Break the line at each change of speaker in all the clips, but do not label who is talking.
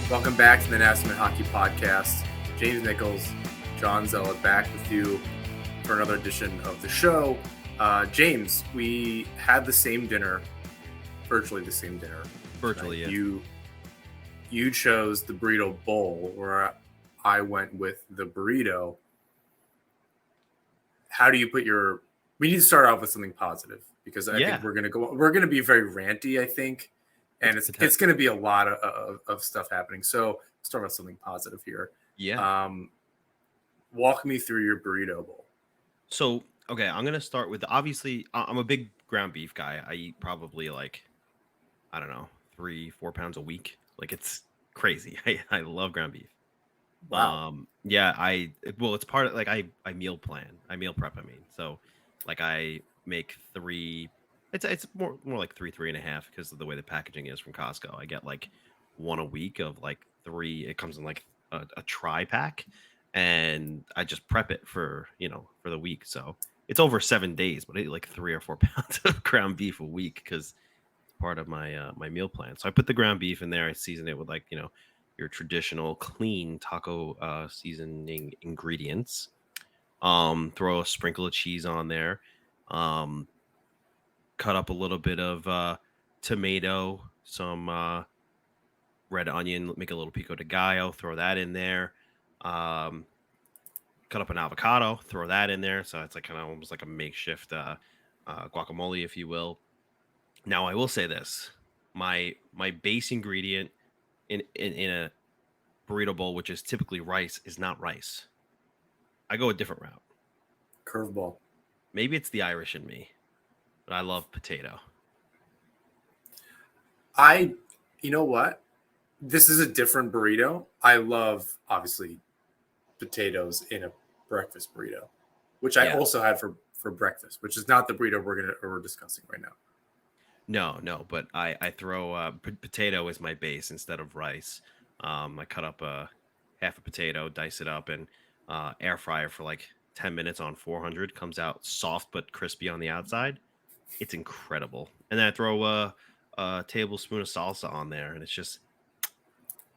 Welcome back to the National Hockey Podcast. James Nichols, John Zella back with you for another edition of the show. James, we had the same dinner, virtually the same dinner.
Virtually,
yeah. You chose the burrito bowl, where I went with the burrito. How do you put your? We need to start off with something positive because I think we're gonna be very ranty. I think. And it's going to be a lot of stuff happening. So let's start with something positive here.
Yeah.
Walk me through your burrito bowl.
So, okay, I'm going to start with, obviously, I'm a big ground beef guy. I eat probably 3-4 pounds a week. Like, it's crazy. I love ground beef.
Wow.
It's part of, I meal plan. I meal prep, So, I make 3... It's more like 3.5 because of the way the packaging is from Costco. I get one a week of 3. It comes in a tri-pack, and I just prep it for the week. So it's over 7 days, but I eat 3 or 4 pounds of ground beef a week because it's part of my my meal plan. So I put the ground beef in there. I season it with your traditional clean taco seasoning ingredients. Throw a sprinkle of cheese on there. Cut up a little bit of tomato, some red onion, make a little pico de gallo, throw that in there. Cut up an avocado, throw that in there. So it's kind of almost like a makeshift guacamole, if you will. Now I will say this: my base ingredient in a burrito bowl, which is typically rice, is not rice. I go a different route.
Curveball.
Maybe it's the Irish in me, but I love potato.
You know what? This is a different burrito. I love, obviously, potatoes in a breakfast burrito, which I also had for breakfast, which is not the burrito we're discussing right now.
No, but I throw potato as my base instead of rice. I cut up half a potato, dice it up, and air fryer for 10 minutes on 400. Comes out soft but crispy on the outside. It's incredible. And then I throw a tablespoon of salsa on there, and it's just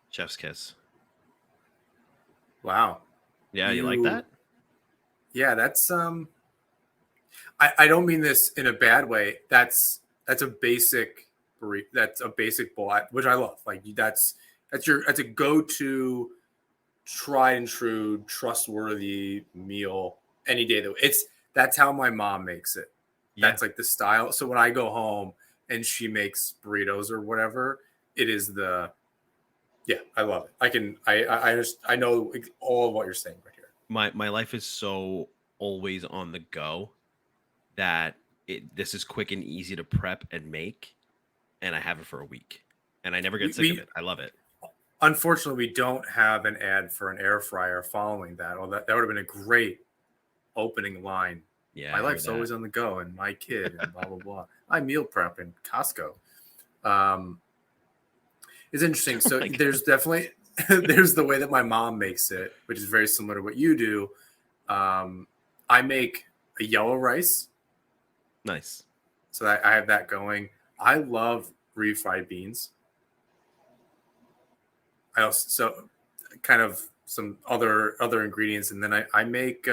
chef's kiss.
Wow.
Yeah, you like that?
Yeah, that's I don't mean this in a bad way. That's a basic burrito. That's a basic bowl, which I love. That's a go-to, tried and true, trustworthy meal any day. That's how my mom makes it. Yeah. That's the style. So when I go home and she makes burritos or whatever, it is I love it. I know all of what you're saying right here.
My life is so always on the go that this is quick and easy to prep and make, and I have it for a week, and I never get sick of it. I love it.
Unfortunately, we don't have an ad for an air fryer following that. Well, that would have been a great opening line. Yeah, my life's always on the go, and my kid, and blah blah blah. I meal prep in Costco. It's interesting. So there's definitely there's the way that my mom makes it, which is very similar to what you do. I make a yellow rice.
Nice.
So I have that going. I love refried beans. I also kind of some other ingredients, and then I make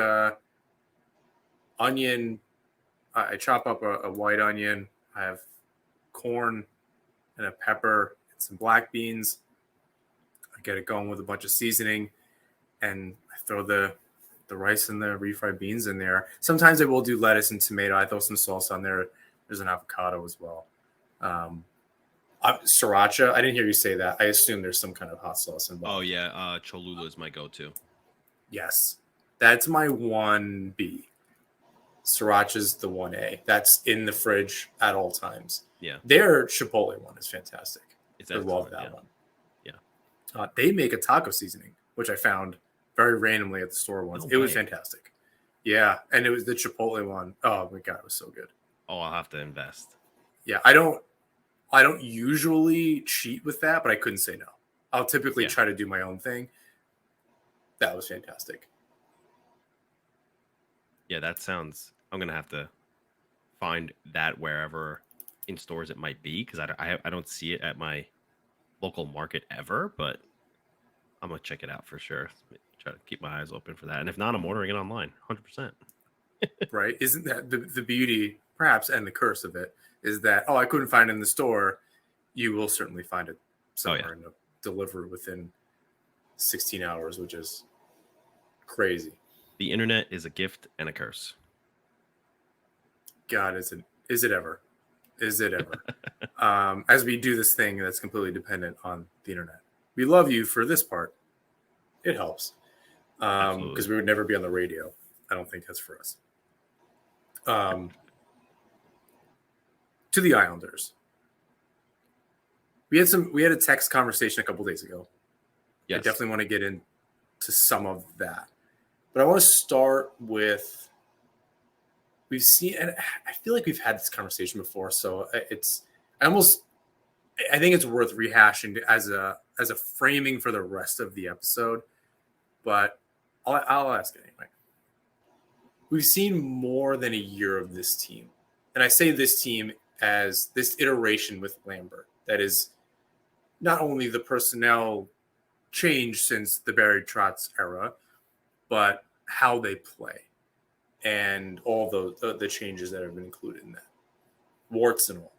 onion. I chop up a white onion. I have corn and a pepper and some black beans. I get it going with a bunch of seasoning, and I throw the rice and the refried beans in there. Sometimes I will do lettuce and tomato. I throw some salsa on there. There's an avocado as well. Sriracha. I didn't hear you say that. I assume there's some kind of hot sauce involved.
Oh yeah, Cholula is my go-to.
Yes, that's my 1B. Sriracha's the 1A. That's in the fridge at all times.
Yeah,
their Chipotle one is fantastic.
I love that
one.
Yeah,
they make a taco seasoning, which I found very randomly at the store once. It was fantastic. Yeah, and it was the Chipotle one. Oh my god, it was so good.
Oh, I'll have to invest.
Yeah, I don't usually cheat with that, but I couldn't say no. I'll typically try to do my own thing. That was fantastic.
Yeah, that sounds... I'm going to have to find that wherever in stores it might be, because I don't see it at my local market ever, but I'm gonna check it out for sure. Try to keep my eyes open for that. And if not, I'm ordering it online, 100%.
Right? Isn't that the beauty, perhaps, and the curse of it is that, oh, I couldn't find it in the store. You will certainly find it
Oh yeah,
somewhere and deliver within 16 hours, which is crazy.
the internet is a gift and a curse.
God, is it ever? Is it ever? As we do this thing that's completely dependent on the internet. We love you for this part. It helps.
Absolutely.
Because we would never be on the radio. I don't think that's for us. To the Islanders. We had a text conversation a couple days ago.
Yes.
I definitely want to get into some of that. But I want to start with we've seen, and I feel like we've had this conversation before, so I think it's worth rehashing as a framing for the rest of the episode. But I'll ask it anyway. We've seen more than a year of this team, and I say this team as this iteration with Lambert. That is not only the personnel change since the Barry Trotz era, but how they play and all the changes that have been included in that, warts and all.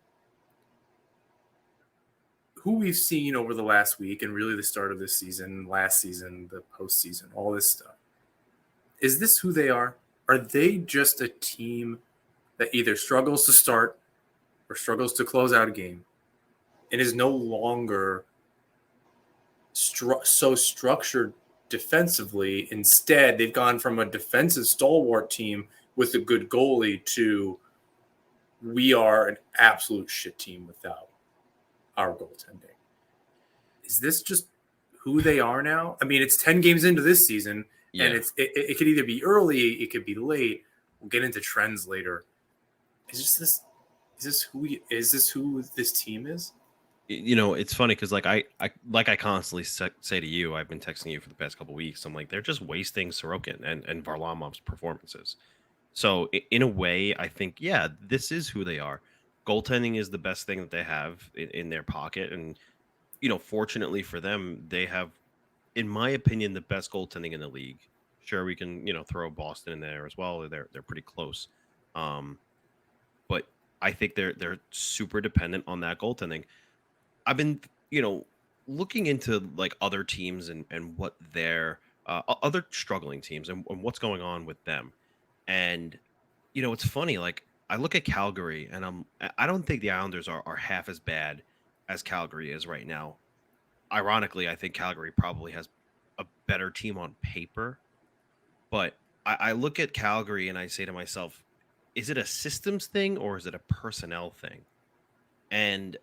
Who we've seen over the last week and really the start of this season, last season, the postseason, all this stuff. Is this who they are? Are they just a team that either struggles to start or struggles to close out a game and is no longer so structured defensively? Instead, they've gone from a defensive stalwart team with a good goalie to we are an absolute shit team without our goaltending. Is this just who they are now? I mean, it's 10 games into this season, and it could either be early, it could be late. We'll get into trends later. Is this who this team is?
It's funny because like I constantly say to you, I've been texting you for the past couple of weeks. I'm like, they're just wasting Sorokin and Varlamov's performances. So in a way, I think, yeah, this is who they are. Goaltending is the best thing that they have in their pocket. And, fortunately for them, they have, in my opinion, the best goaltending in the league. Sure, we can, throw Boston in there as well. They're pretty close. But I think they're super dependent on that goaltending. I've been, looking into like other teams and what their other struggling teams and what's going on with them. And it's funny. Like I look at Calgary, and I don't think the Islanders are half as bad as Calgary is right now. Ironically, I think Calgary probably has a better team on paper. But I look at Calgary and I say to myself, is it a systems thing or is it a personnel thing? And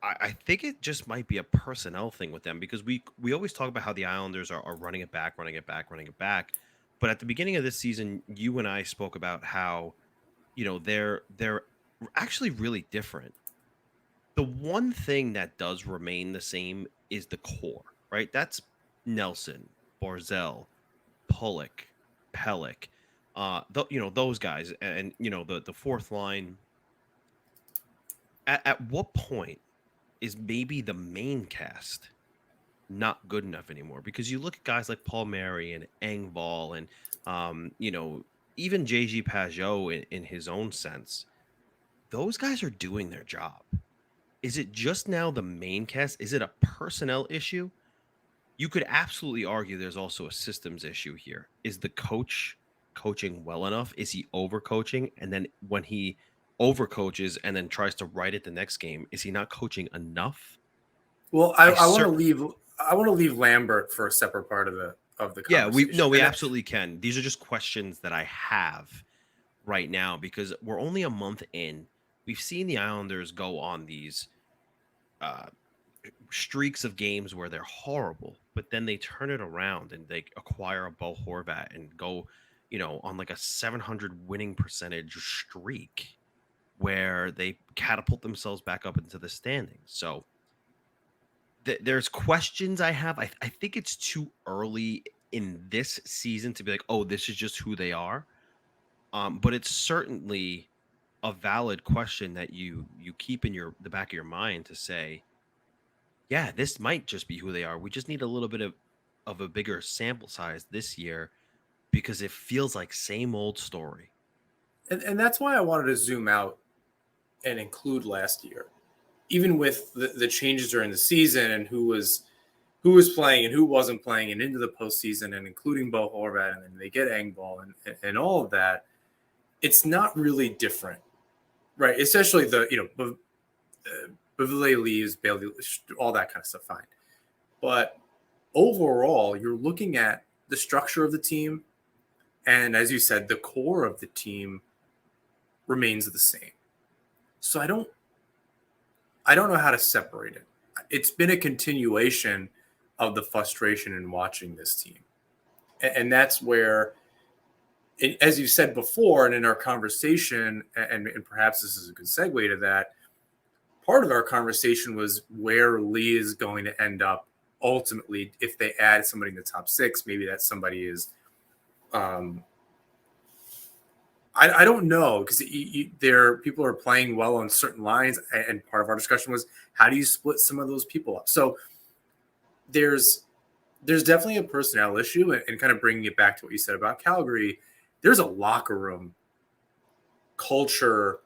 I think it just might be a personnel thing with them because we always talk about how the Islanders are running it back, running it back, running it back. But at the beginning of this season, you and I spoke about how, they're actually really different. The one thing that does remain the same is the core, right? That's Nelson, Barzell, Pollock, Pellick, those guys, and the fourth line. At what point is maybe the main cast not good enough anymore? Because you look at guys like Paul Mary and Engvall and even JG Pajot in his own sense. Those guys are doing their job. Is it just now the main cast? Is it a personnel issue? You could absolutely argue there's also a systems issue here. Is the coach coaching well enough? Is he overcoaching? And then when he overcoaches and then tries to write it the next game, is he not coaching enough?
Well, I want to leave Lambert for a separate part of the conversation.
We absolutely can. These are just questions that I have right now because we're only a month in. We've seen the Islanders go on these streaks of games where they're horrible, but then they turn it around and they acquire a Bo Horvat and go, on like a 700 winning percentage streak where they catapult themselves back up into the standings. So there's questions I have. I think it's too early in this season to be like, oh, this is just who they are. But it's certainly a valid question that you keep in the back of your mind to say, yeah, this might just be who they are. We just need a little bit of a bigger sample size this year because it feels like same old story.
And that's why I wanted to zoom out and include last year, even with the changes during the season and who was playing and who wasn't playing, and into the postseason, and including Bo Horvat, and then they get Engvall and all of that. It's not really different, right? Especially Bavile leaves, Bailey, all that kind of stuff, fine. But overall, you're looking at the structure of the team, and as you said, the core of the team remains the same. So I don't know how to separate it. It's been a continuation of the frustration in watching this team. And that's where, as you said before, and in our conversation, and perhaps this is a good segue to that, part of our conversation was where Lee is going to end up ultimately if they add somebody in the top six. Maybe that somebody is I don't know, because there people are playing well on certain lines, and part of our discussion was how do you split some of those people up. So there's definitely a personnel issue, and kind of bringing it back to what you said about Calgary. There's a locker room culture,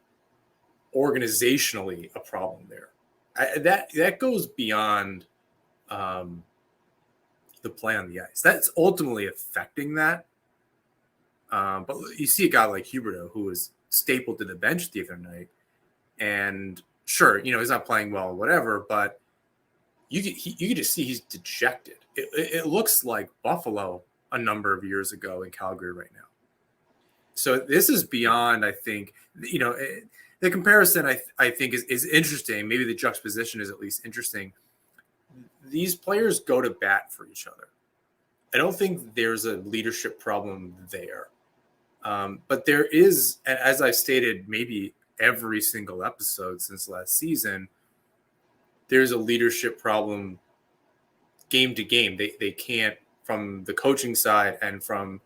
organizationally, a problem there. That goes beyond the play on the ice. That's ultimately affecting that. But you see a guy like Huberdeau who was stapled to the bench the other night, and sure, he's not playing well or whatever, but you could just see he's dejected. It looks like Buffalo a number of years ago in Calgary right now. So this is beyond, I think, the comparison I think is interesting. Maybe the juxtaposition is at least interesting. These players go to bat for each other. I don't think there's a leadership problem there. But there is, as I've stated, maybe every single episode since last season, there's a leadership problem game to game. They can't, from the coaching side and from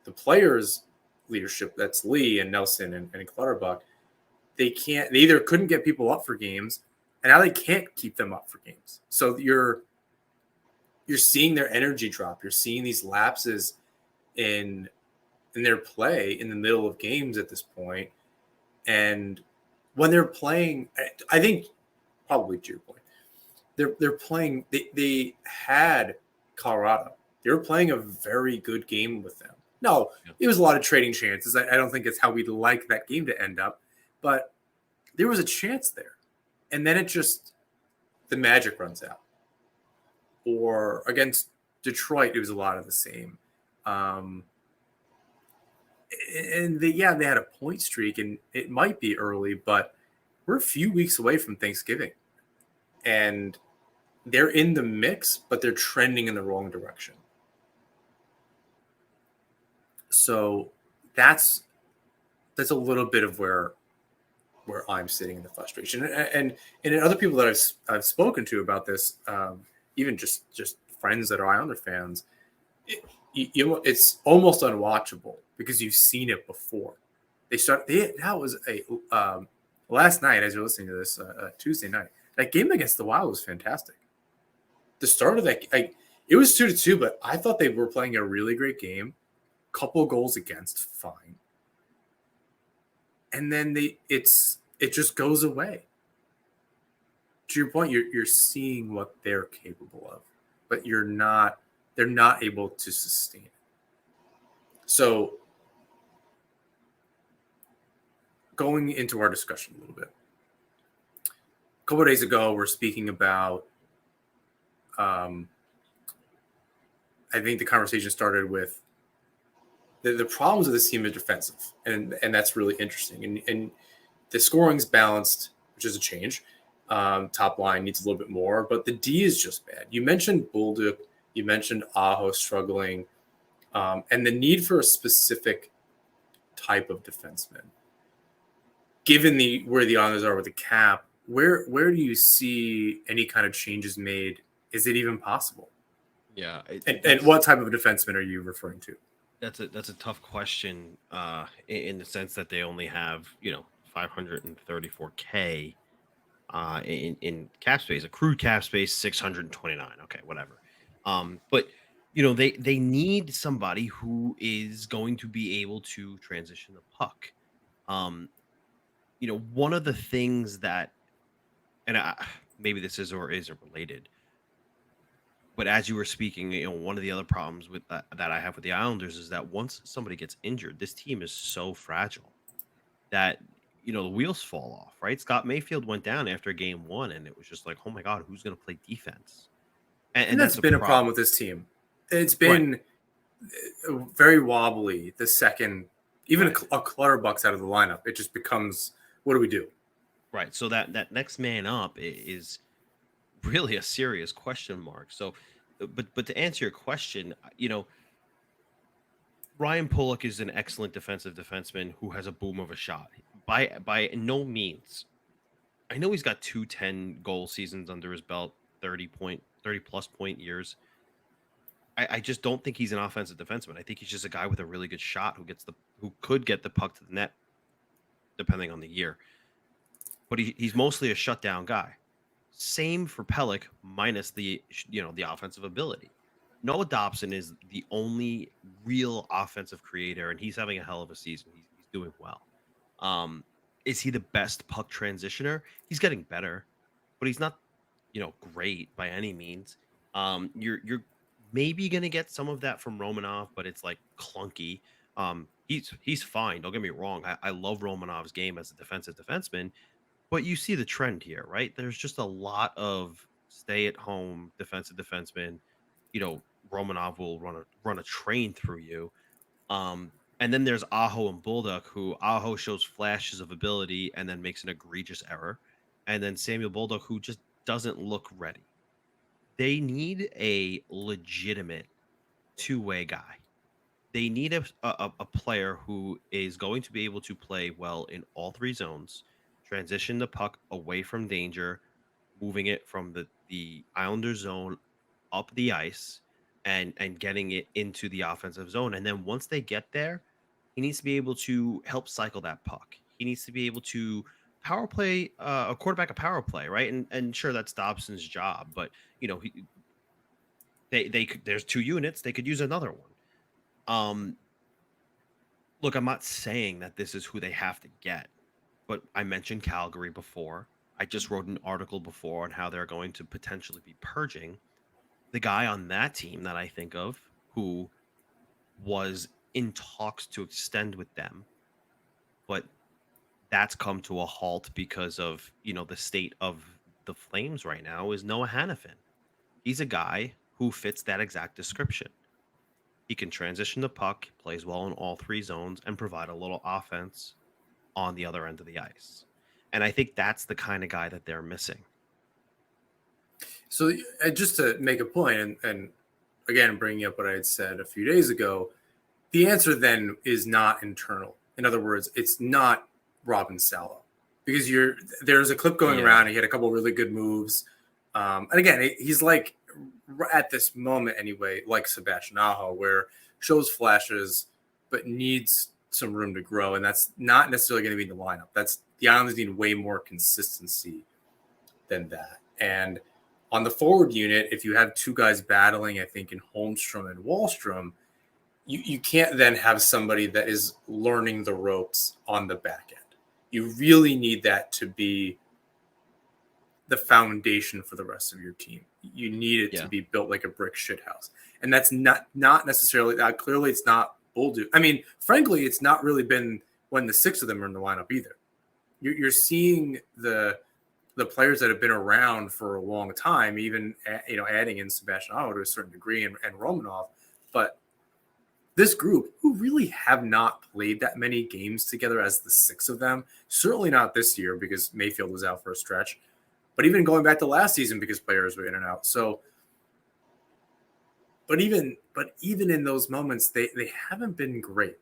the players' leadership, that's Lee and Nelson and Clutterbuck, they either couldn't get people up for games, and now they can't keep them up for games. So you're seeing their energy drop. You're seeing these lapses in their play in the middle of games at this point. And when they're playing, I think probably to your point, they're playing, they had Colorado. They were playing a very good game with them. No, it was a lot of trading chances. I don't think it's how we'd like that game to end up, but there was a chance there. And then the magic runs out. Or against Detroit, it was a lot of the same. And they had a point streak, and it might be early, but we're a few weeks away from Thanksgiving, and they're in the mix, but they're trending in the wrong direction. So that's a little bit of where I'm sitting in the frustration, and other people that I've spoken to about this, even just friends that are Islander fans, it's almost unwatchable because you've seen it before. That was last night, as you're listening to this, Tuesday night. That game against the Wild was fantastic. The start of that, it was 2-2, but I thought they were playing a really great game. Couple goals against, fine. And then it just goes away. To your point, you're seeing what they're capable of, but they're not able to sustain it. So going into our discussion a little bit, a couple of days ago, we're speaking about, I think the conversation started with the problems of this team are defensive, and that's really interesting. And the scoring's balanced, which is a change. Top line needs a little bit more, but the D is just bad. You mentioned Bolduc, you mentioned Aho struggling, and the need for a specific type of defenseman. Given where the Islanders are with the cap, where do you see any kind of changes made? Is it even possible?
Yeah.
And what type of defenseman are you referring to?
That's a tough question in the sense that they only have, $534K. in cap space, accrued cap space 629. Okay, whatever. But they need somebody who is going to be able to transition the puck. Um, one of the things that, and maybe this is or isn't related, but as you were speaking, one of the other problems with that I have with the Islanders is that once somebody gets injured, this team is so fragile that the wheels fall off. Right? Scott Mayfield went down after game one, and it was just like, oh my god, who's going to play defense? And
that's
that's a
been a problem
problem,
with this team. It's
right?
been very wobbly the second, even
Right.
a Clutterbuck's out of the lineup. It just becomes, what do we do?
Right. So that next man up is really a serious question mark. So, but to answer your question, Ryan Pulock is an excellent defensive defenseman who has a boom of a shot. By no means, I know he's got 210 goal seasons under his belt, 30 plus point years. I just don't think he's an offensive defenseman. I think he's just a guy with a really good shot who could get the puck to the net, depending on the year. But he's mostly a shutdown guy. Same for Pellick, minus the offensive ability. Noah Dobson is the only real offensive creator, and he's having a hell of a season. He's doing well. Is he the best puck transitioner? He's getting better, but he's not, great by any means. You're maybe gonna get some of that from Romanov, but it's like clunky. He's fine. Don't get me wrong. I love Romanov's game as a defensive defenseman, but you see the trend here, right? There's just a lot of stay-at-home defensive defensemen. Romanov will run a train through you. And then there's Aho and Bulldog, who Aho shows flashes of ability and then makes an egregious error. And then Samuel Bulldog, who just doesn't look ready. They need a legitimate two-way guy. They need a player who is going to be able to play well in all three zones, transition the puck away from danger, moving it from the Islander zone up the ice and getting it into the offensive zone. And then once they get there, he needs to be able to help cycle that puck. He needs to be able to power play a quarterback a power play, right? And sure, that's Dobson's job, but there's two units, they could use another one. Look, I'm not saying that this is who they have to get, but I mentioned Calgary before. I just wrote an article before on how they're going to potentially be purging the guy on that team that I think of who was in talks to extend with them, but that's come to a halt because of, the state of the Flames right now is Noah Hannafin. He's a guy who fits that exact description. He can transition the puck, plays well in all three zones, and provide a little offense on the other end of the ice. And I think that's the kind of guy that they're missing.
So just to make a point, and again, bringing up what I had said a few days ago, the answer then is not internal. In other words, it's not Robin Salo, because there's a clip going around. He had a couple of really good moves. And again, he's like, at this moment anyway, like Sebastian Aho, where shows flashes, but needs some room to grow. And that's not necessarily going to be in the lineup. The Islanders need way more consistency than that. And on the forward unit, if you have two guys battling, I think in Holmstrom and Wallstrom, you can't then have somebody that is learning the ropes on the back end. You really need that to be the foundation for the rest of your team. You need it to be built like a brick shithouse. And that's not necessarily that. Clearly, it's not Bulldog. I mean, frankly, it's not really been when the six of them are in the lineup either. You're seeing the players that have been around for a long time, even adding in Sebastian Aho to a certain degree and Romanov, but this group who really have not played that many games together as the six of them, certainly not this year because Mayfield was out for a stretch, but even going back to last season because players were in and out. So, but even in those moments, they haven't been great.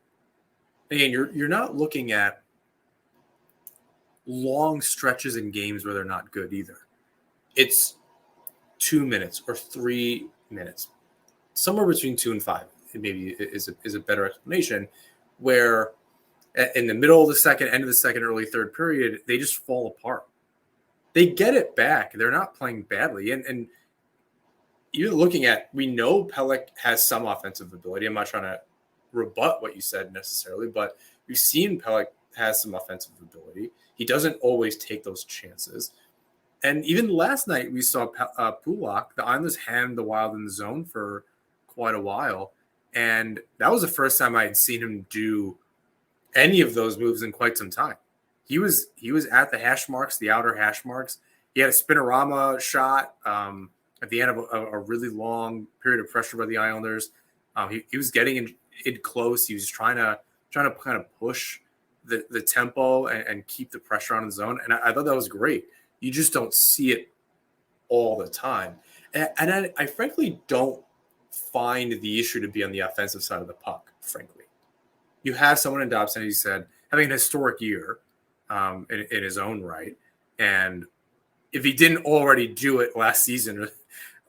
Again, you're not looking at long stretches in games where they're not good either. It's 2 minutes or 3 minutes, somewhere between 2 and 5. Maybe is a better explanation, where in the middle of the second, end of the second, early third period, they just fall apart. they get it back. They're not playing badly. And you're looking at, we know Pelech has some offensive ability. I'm not trying to rebut what you said necessarily, but we've seen Pelech has some offensive ability. He doesn't always take those chances. And even last night, we saw Pulak. The Islanders hammed the Wild in the zone for quite a while. And that was the first time I had seen him do any of those moves in quite some time. He was at the hash marks, the outer hash marks. He had a spinorama shot at the end of a really long period of pressure by the Islanders. He was getting in close. He was trying to kind of push the tempo and keep the pressure on the zone. And I thought that was great. You just don't see it all the time. And I frankly don't find the issue to be on the offensive side of the puck, frankly. You have someone in Dobson, as you said, having an historic year in his own right. And if he didn't already do it last season,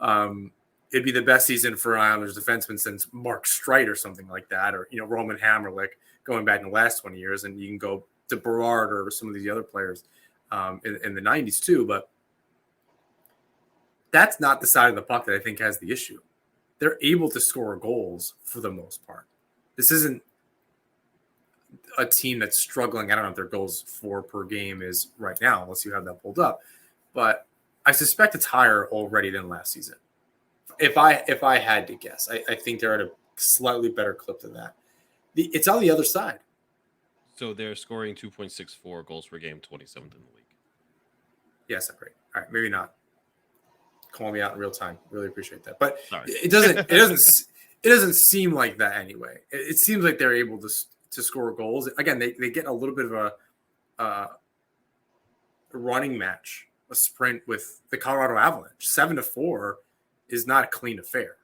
it'd be the best season for Islanders defenseman since Mark Streit or something like that, or Roman Hammerlick going back in the last 20 years. And you can go to Berard or some of these other players in the 90s too. But that's not the side of the puck that I think has the issue. They're able to score goals for the most part. This isn't a team that's struggling. I don't know if their goals for per game is right now, unless you have that pulled up. But I suspect it's higher already than last season. If I had to guess, I think they're at a slightly better clip than that. It's on the other side.
So they're scoring 2.64 goals per game, 27th in the league.
Yes, great. All right, maybe not. Call me out in real time. Really appreciate that. But
Sorry.
it doesn't seem like that anyway. It seems like they're able to score goals. Again, they get a little bit of a running match, a sprint with the Colorado Avalanche. 7-4 is not a clean affair.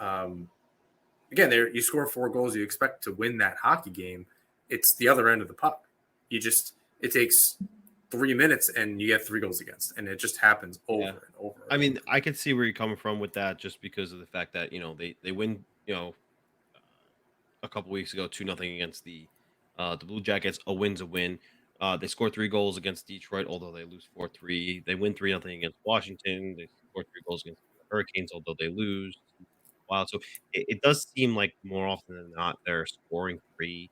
Again, you score 4 goals, you expect to win that hockey game. It's the other end of the puck. It takes 3 minutes and you get 3 goals against, and it just happens over and over.
I mean, I can see where you're coming from with that, just because of the fact that they win a couple weeks ago 2-0 against the Blue Jackets. A win's a win. They scored 3 goals against Detroit, although they lose 4-3. They win 3-0 against Washington. They score 3 goals against the Hurricanes, although they lose. Wow, so it does seem like more often than not they're scoring 3.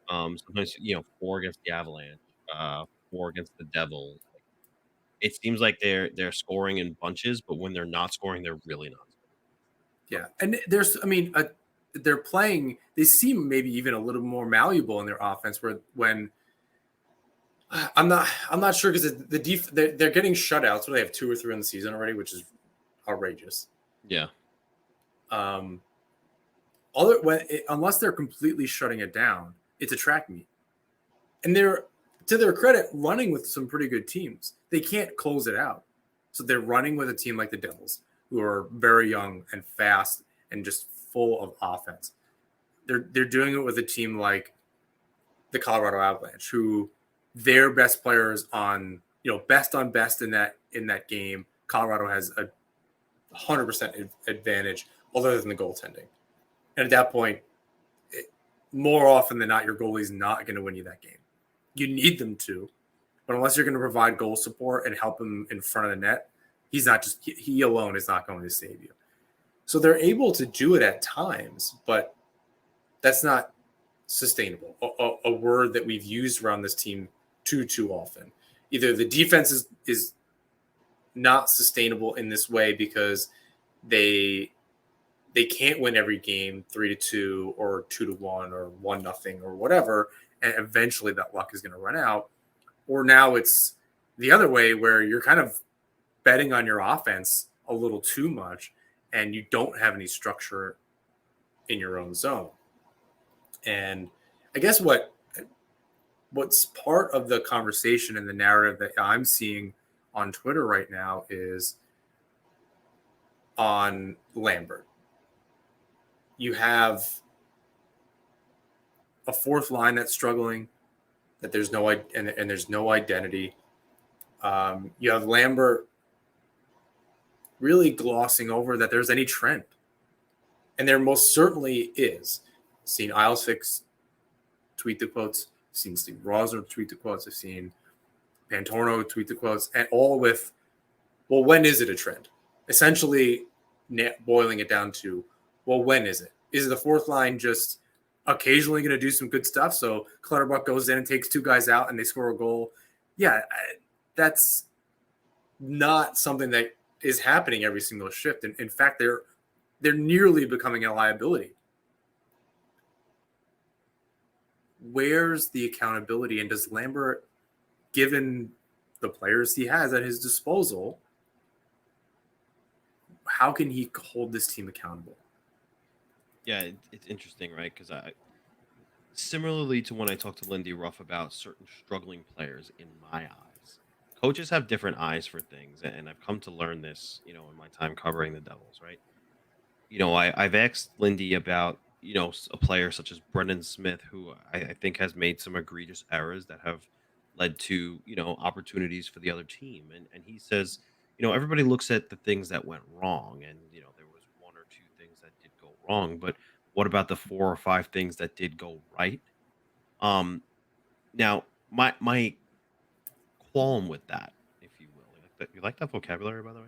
Sometimes 4 against the Avalanche, 4 against the Devils. It seems like they're scoring in bunches, but when they're not scoring, they're really not scoring.
Yeah, and they're playing. They seem maybe even a little more malleable in their offense. When I'm not sure, because they're getting shutouts. So they have 2 or 3 in the season already, which is outrageous.
Yeah.
Unless they're completely shutting it down, it's a track meet, and they're, to their credit, running with some pretty good teams. They can't close it out, so they're running with a team like the Devils, who are very young and fast and just full of offense. They're doing it with a team like the Colorado Avalanche, who their best players on best on best in that game. Colorado has a 100% advantage, other than the goaltending. And at that point, more often than not, your goalie's not going to win you that game. You need them to, but unless you're going to provide goal support and help him in front of the net, he alone is not going to save you. So they're able to do it at times, but that's not sustainable. A word that we've used around this team too often. Either the defense is not sustainable in this way because they can't win every game 3-2 or 2-1 or 1-0 or whatever, and eventually that luck is going to run out. Or now it's the other way, where you're kind of betting on your offense a little too much and you don't have any structure in your own zone. And I guess what's part of the conversation and the narrative that I'm seeing on Twitter right now is on Lambert. You have a fourth line that's struggling, that there's no identity. You have Lambert really glossing over that there's any trend, and there most certainly is. I've seen Isles tweet the quotes. I've seen Steve Rosner tweet the quotes. I've seen Pantorno tweet the quotes, and all with, well, when is it a trend? Essentially boiling it down to, well, when is it? Is the fourth line just occasionally going to do some good stuff? So Clutterbuck goes in and takes two guys out and they score a goal. Yeah, that's not something that is happening every single shift. And in fact, they're nearly becoming a liability. Where's the accountability? And does Lambert, given the players he has at his disposal, how can he hold this team accountable?
Yeah, it's interesting, right? Because similarly to when I talked to Lindy Ruff about certain struggling players in my eyes, coaches have different eyes for things. And I've come to learn this, in my time covering the Devils, right? I've asked Lindy about, a player such as Brendan Smith, who I think has made some egregious errors that have led to, opportunities for the other team. And he says, everybody looks at the things that went wrong. And, there was one or two things that did go wrong. But what about the 4 or 5 things that did go right? Now, my qualm with that, if you will, you like that vocabulary, by the way?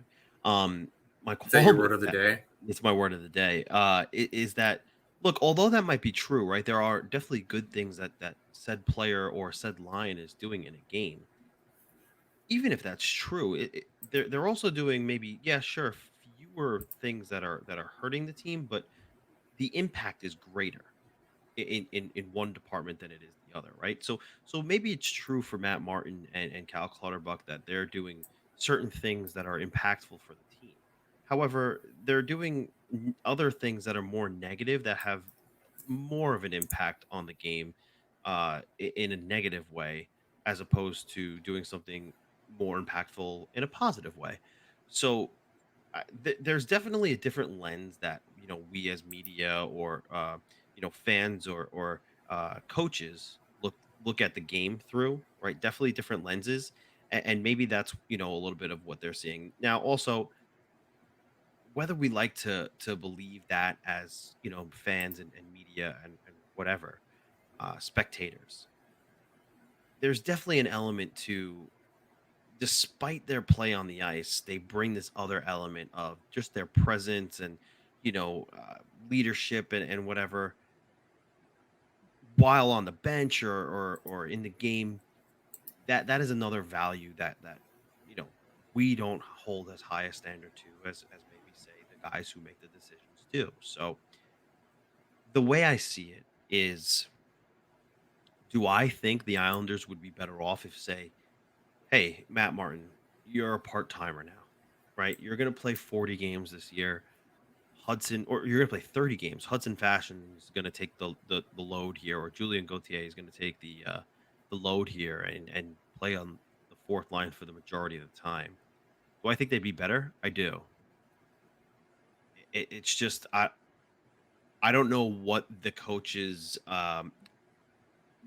My
Is that your
qualm
word
with
of the
that,
day?
it's my word of the day. Is that, look, although that might be true, right? There are definitely good things that said player or said line is doing in a game. Even if that's true, they're also doing maybe, yeah, sure, fewer things that are hurting the team, but the impact is greater in one department than it is the other, right? So maybe it's true for Matt Martin and Cal Clutterbuck that they're doing certain things that are impactful for the team. However, they're doing other things that are more negative that have more of an impact on the game in a negative way, as opposed to doing something more impactful in a positive way. So there's definitely a different lens that we as media or fans or coaches look at the game through, right? Definitely different lenses, and maybe that's a little bit of what they're seeing now. Also, whether we like to believe that as fans and media and whatever spectators, there's definitely an element to, despite their play on the ice, they bring this other element of just their presence and you know uh, leadership and whatever while on the bench or in the game. That is another value that you know we don't hold as high a standard to as maybe say the guys who make the decisions do. So the way I see it is, do I think the Islanders would be better off if, say, hey, Matt Martin, you're a part timer now, right? You're going to play 40 games this year. Hudson, or you're going to play 30 games. Hudson Fashion is going to take the load here, or Julian Gauthier is going to take the load here and play on the fourth line for the majority of the time. Do I think they'd be better? I do. It's just I don't know what the coach's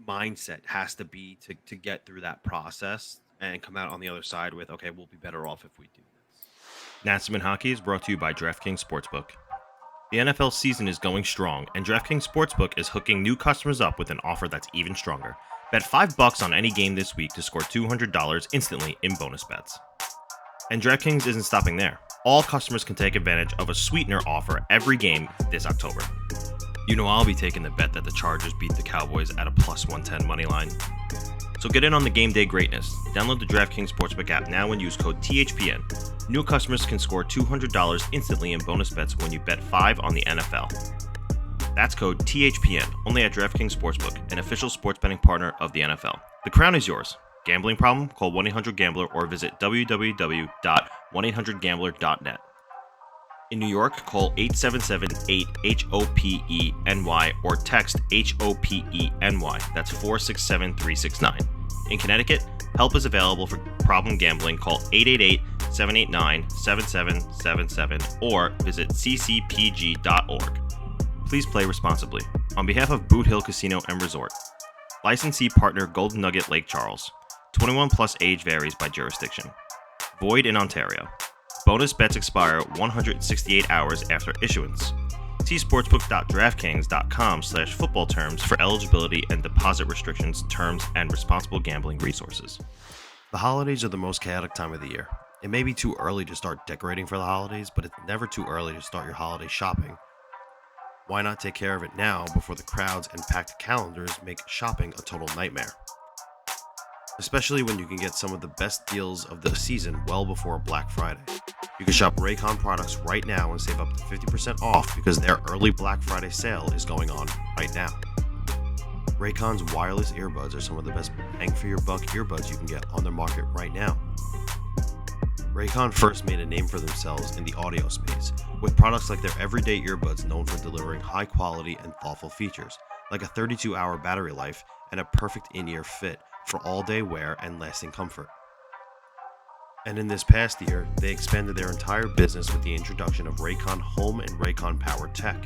mindset has to be to get through that process and come out on the other side with, okay, we'll be better off if we do this.
Natsman Hockey is brought to you by DraftKings Sportsbook. The NFL season is going strong, and DraftKings Sportsbook is hooking new customers up with an offer that's even stronger. Bet $5 on any game this week to score $200 instantly in bonus bets. And DraftKings isn't stopping there. All customers can take advantage of a sweetener offer every game this October. You know I'll be taking the bet that the Chargers beat the Cowboys at a plus 110 money line. So get in on the game day greatness. Download the DraftKings Sportsbook app now and use code THPN. New customers can score $200 instantly in bonus bets when you bet $5 on the NFL. That's code THPN, only at DraftKings Sportsbook, an official sports betting partner of the NFL. The crown is yours. Gambling problem? Call 1-800-GAMBLER or visit www.1800gambler.net. In New York, call 877-8-HOPENY or text HOPENY. That's 467-369. In Connecticut, help is available for problem gambling. Call 888-789-7777 or visit ccpg.org. Please play responsibly. On behalf of Boot Hill Casino and Resort, licensee partner Golden Nugget Lake Charles. 21 plus age varies by jurisdiction. Void in Ontario. Bonus bets expire 168 hours after issuance. See sportsbook.draftkings.com/football terms for eligibility and deposit restrictions, terms, and responsible gambling resources. The holidays are the most chaotic time of the year. It may be too early to start decorating for the holidays, but it's never too early to start your holiday shopping. Why not take care of it now before the crowds and packed calendars make shopping a total nightmare? Especially when you can get some of the best deals of the season well before Black Friday. You can shop Raycon products right now and save up to 50% off because their early Black Friday sale is going on right now. Raycon's wireless earbuds are some of the best bang for your buck earbuds you can get on the market right now. Raycon first made a name for themselves in the audio space, with products like their everyday earbuds known for delivering high quality and thoughtful features, like a 32-hour battery life and a perfect in-ear fit for all-day wear and lasting comfort. And in this past year, they expanded their entire business with the introduction of Raycon Home and Raycon Power Tech.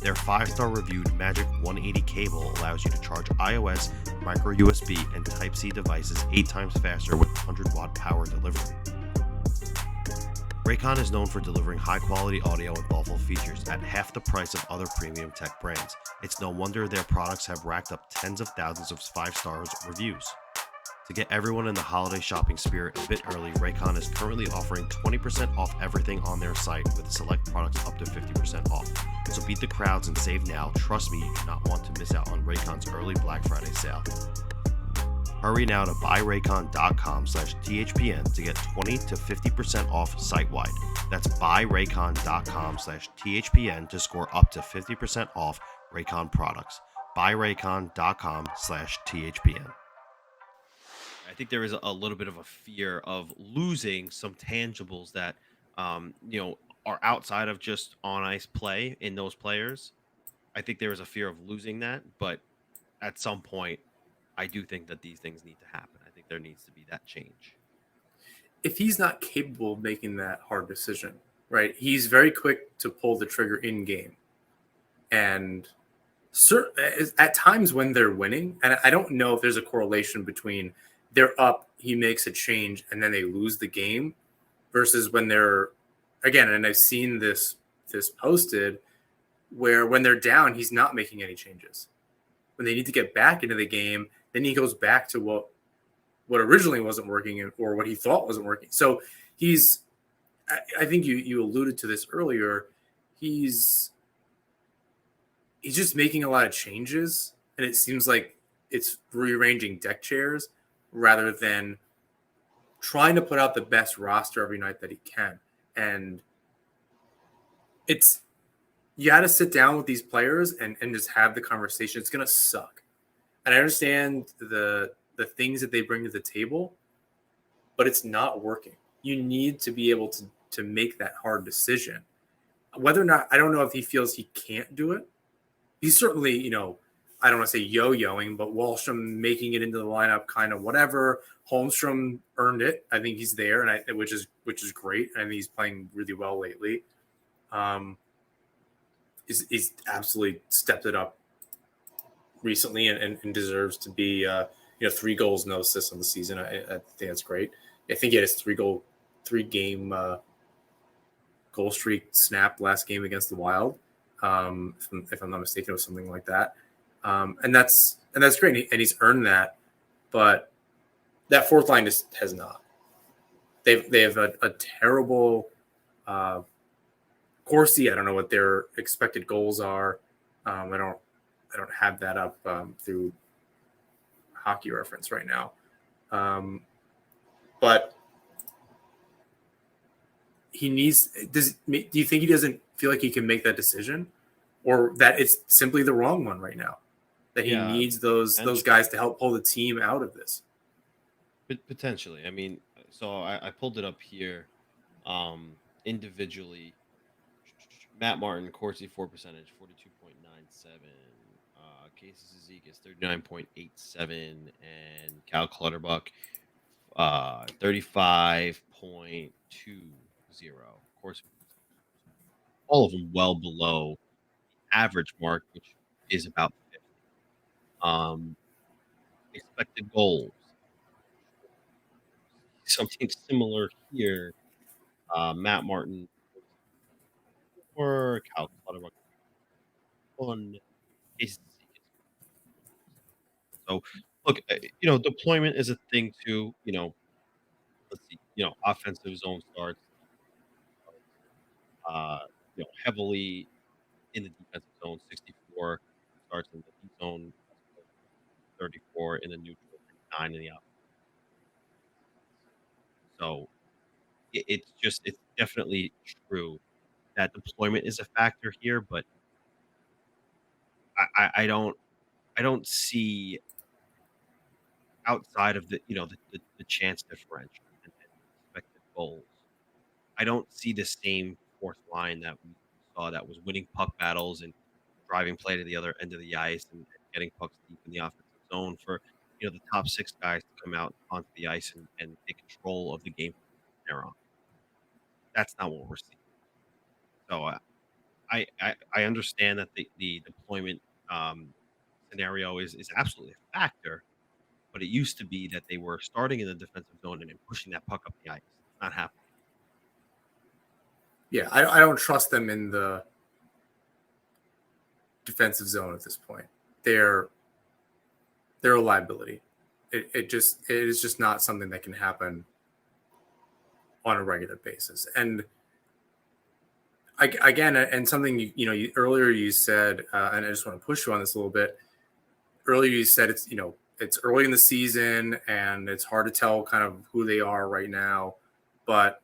Their 5-star reviewed Magic 180 cable allows you to charge iOS, micro USB, and Type-C devices 8 times faster with 100-watt power delivery. Raycon is known for delivering high-quality audio and thoughtful features at half the price of other premium tech brands. It's no wonder their products have racked up tens of thousands of 5-star reviews. To get everyone in the holiday shopping spirit a bit early, Raycon is currently offering 20% off everything on their site with select products up to 50% off. So beat the crowds and save now. Trust me, you do not want to miss out on Raycon's early Black Friday sale. Hurry now to buyraycon.com/THPN to get 20 to 50% off site-wide. That's buyraycon.com/THPN to score up to 50% off Raycon products. buyraycon.com/THPN.
I think there is a little bit of a fear of losing some tangibles that, are outside of just on ice play in those players. I think there is a fear of losing that, but at some point, I do think that these things need to happen. I think there needs to be that change.
If he's not capable of making that hard decision, right? He's very quick to pull the trigger in game. And at times when they're winning, and I don't know if there's a correlation between they're up, he makes a change, and then they lose the game, versus when they're, again, and I've seen this posted, where when they're down, he's not making any changes. When they need to get back into the game, then he goes back to what originally wasn't working or what he thought wasn't working. So I think you alluded to this earlier, he's just making a lot of changes, and it seems like it's rearranging deck chairs rather than trying to put out the best roster every night that he can. And you got to sit down with these players and just have the conversation. It's going to suck. And I understand the things that they bring to the table, but it's not working. You need to be able to make that hard decision. Whether or not, I don't know if he feels he can't do it. He's certainly, I don't want to say yo-yoing, but Wahlstrom making it into the lineup, kind of whatever. Holmstrom earned it. I think he's there, and which is great. I mean, he's playing really well lately. He's absolutely stepped it up recently and deserves to be 3 goals, no assists on the season. I think that's great. I think he had his 3-game goal streak snapped last game against the Wild. If I'm not mistaken, it was something like that. And that's great. And he's earned that, but that fourth line just has not. They have a terrible Corsi. I don't know what their expected goals are. I don't have that up through Hockey Reference right now. But he needs. Do you think he doesn't feel like he can make that decision, or that it's simply the wrong one right now? That he needs those guys to help pull the team out of this.
Potentially. I mean, so I pulled it up here. Individually, Matt Martin, Corsi 4%, 42.97. Casey Zizekas, 39.87, and Cal Clutterbuck, 35.20. Of course, all of them well below the average mark, which is about 50. Expected goals, something similar here. Matt Martin or Cal Clutterbuck on Casey Zizekas. So, look, deployment is a thing too. offensive zone starts, uh, heavily in the defensive zone, 64 starts in the D zone, 34 in the neutral, and 9 in the out. So it's definitely true that deployment is a factor here, but I don't see outside of the chance differential and expected goals. I don't see the same fourth line that we saw that was winning puck battles and driving play to the other end of the ice and getting pucks deep in the offensive zone for the top six guys to come out onto the ice and take control of the game from there on. That's not what we're seeing. So I understand that the deployment scenario is absolutely a factor, but it used to be that they were starting in the defensive zone and then pushing that puck up the ice. It's not happening.
Yeah, I don't trust them in the defensive zone at this point. They're a liability. It is just not something that can happen on a regular basis. And again, and something earlier you said, and I just want to push you on this a little bit. Earlier you said it's early in the season and it's hard to tell kind of who they are right now. But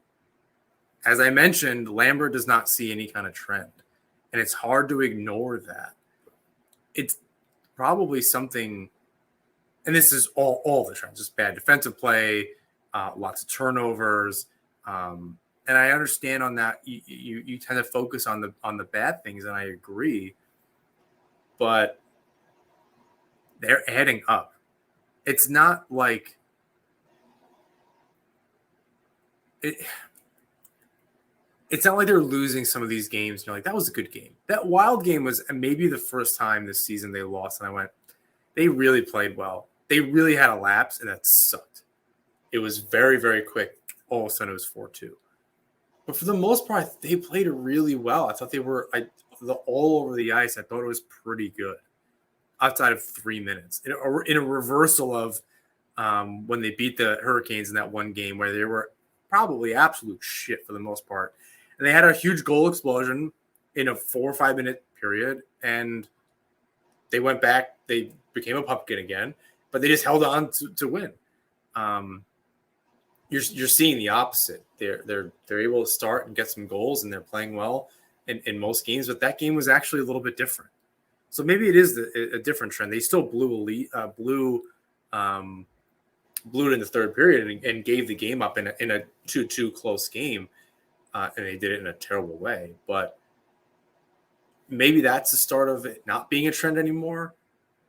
as I mentioned, Lambert does not see any kind of trend, and it's hard to ignore that. It's probably something, and this is all the trends, just bad defensive play, lots of turnovers. And I understand on that you tend to focus on the bad things, and I agree, but they're adding up. It's not like it's not like they're losing some of these games. You're like, that was a good game. That Wild game was maybe the first time this season they lost, and I went, they really played well. They really had a lapse, and that sucked. It was very, very quick. All of a sudden, it was 4-2. But for the most part, they played really well. I thought they were all over the ice. I thought it was pretty good outside of 3 minutes. In a reversal of when they beat the Hurricanes in that one game where they were probably absolute shit for the most part. And they had a huge goal explosion in a 4 or 5 minute period, and they went back. They became a pumpkin again, but they just held on to win. You're seeing the opposite. They're able to start and get some goals, and they're playing well in most games. But that game was actually a little bit different. So maybe it is a different trend. They still blew it in the third period and gave the game up in a 2-2 close game, and they did it in a terrible way. But maybe that's the start of it not being a trend anymore.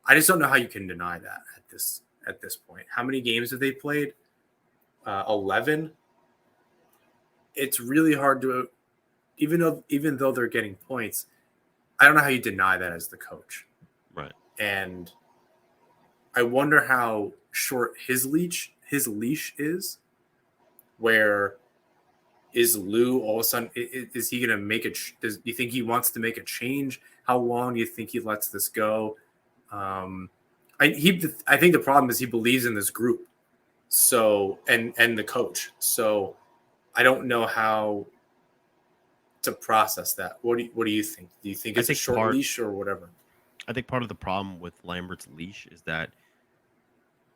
I just don't know how you can deny that at this point. How many games have they played? 11. It's really hard to, even though they're getting points, I don't know how you deny that as the coach.
Right.
And I wonder how short his leash is. Where is Lou all of a sudden? Is he going to make it? Do you think he wants to make a change? How long do you think he lets this go? I think the problem is he believes in this group. So and the coach. So I don't know how to process that. What do you think? Do you think it's a short leash or whatever?
I think part of the problem with Lambert's leash is that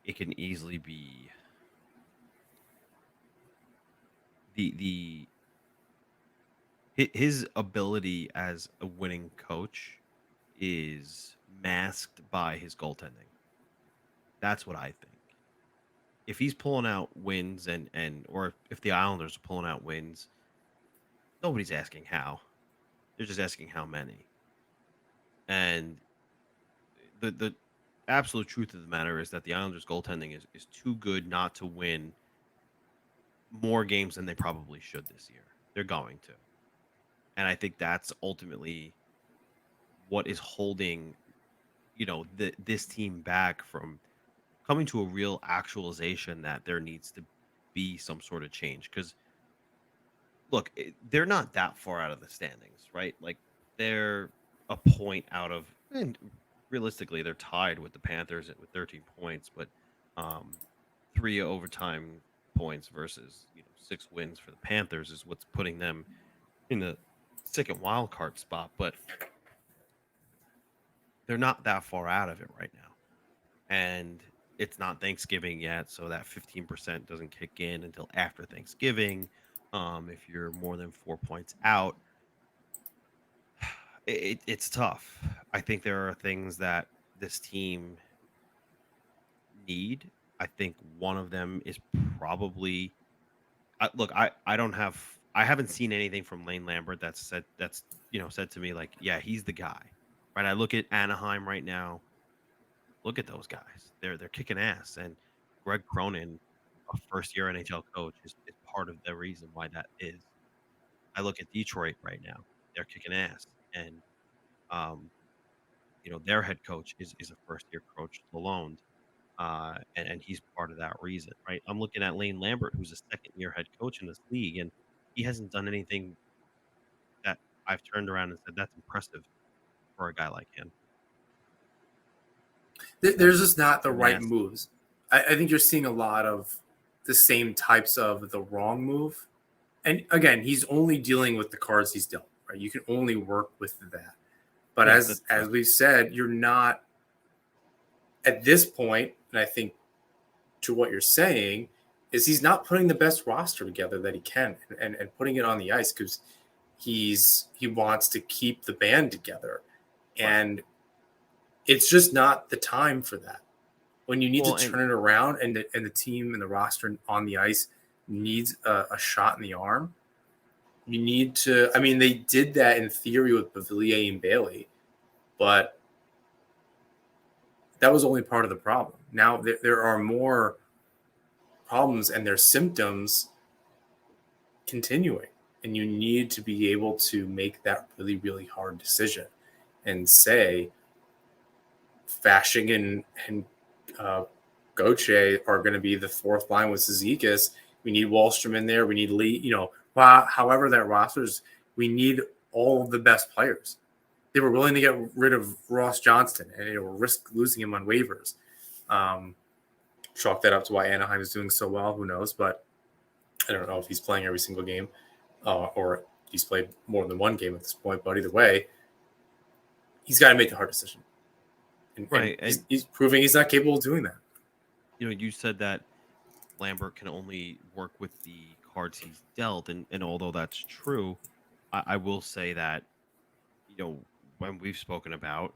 it can easily be his ability as a winning coach is masked by his goaltending. That's what I think. If he's pulling out wins or if the Islanders are pulling out wins, nobody's asking how. They're just asking how many. And the absolute truth of the matter is that the Islanders' goaltending is too good not to win more games than they probably should this year. They're going to. And I think that's ultimately what is holding, this team back from coming to a real actualization that there needs to be some sort of change. Because, look, they're not that far out of the standings, right? Like, they're a point out of, and realistically, they're tied with the Panthers with 13 points, but 3 overtime points versus 6 wins for the Panthers is what's putting them in the second wild card spot, but they're not that far out of it right now. And it's not Thanksgiving yet, so that 15% doesn't kick in until after Thanksgiving. If you're more than 4 points out, it's tough. I think there are things that this team need. I think one of them is probably look. I haven't seen anything from Lane Lambert that's said to me like, yeah, he's the guy, right? I look at Anaheim right now. Look at those guys. They're kicking ass, and Greg Cronin, a first year NHL coach, is part of the reason why that is. I look at Detroit right now. They're kicking ass, and um, their head coach is a first year coach, Lalonde, and he's part of that reason, right? I'm looking at Lane Lambert, who's a second year head coach in this league, and he hasn't done anything that I've turned around and said that's impressive for a guy like him.
There's just not the right
Nasty.
moves. I think you're seeing a lot of the same types of the wrong move. And again, he's only dealing with the cards he's dealt, right? You can only work with that. But
Yeah,
as we've said, you're not at this point, and I think to what you're saying, is he's not putting the best roster together that he can and putting it on the ice because he wants to keep the band together. And it's just not the time for that. When you need to turn it around and the team and the roster on the ice needs a shot in the arm, you need to – I mean, they did that in theory with Beauvillier and Bailey, but that was only part of the problem. Now there are more problems and their symptoms continuing, and you need to be able to make that really, really hard decision and say Fasching and Gauthier are going to be the fourth line with Zizekas. We need Wallstrom in there. We need Lee. However that rosters, we need all of the best players. They were willing to get rid of Ross Johnston and risk losing him on waivers. Chalk that up to why Anaheim is doing so well. Who knows? But I don't know if he's playing every single game or he's played more than one game at this point. But either way, he's got to make the hard decision. And he's proving he's not capable of doing that.
You said that Lambert can only work with the cards he's dealt, and although that's true, I will say that when we've spoken about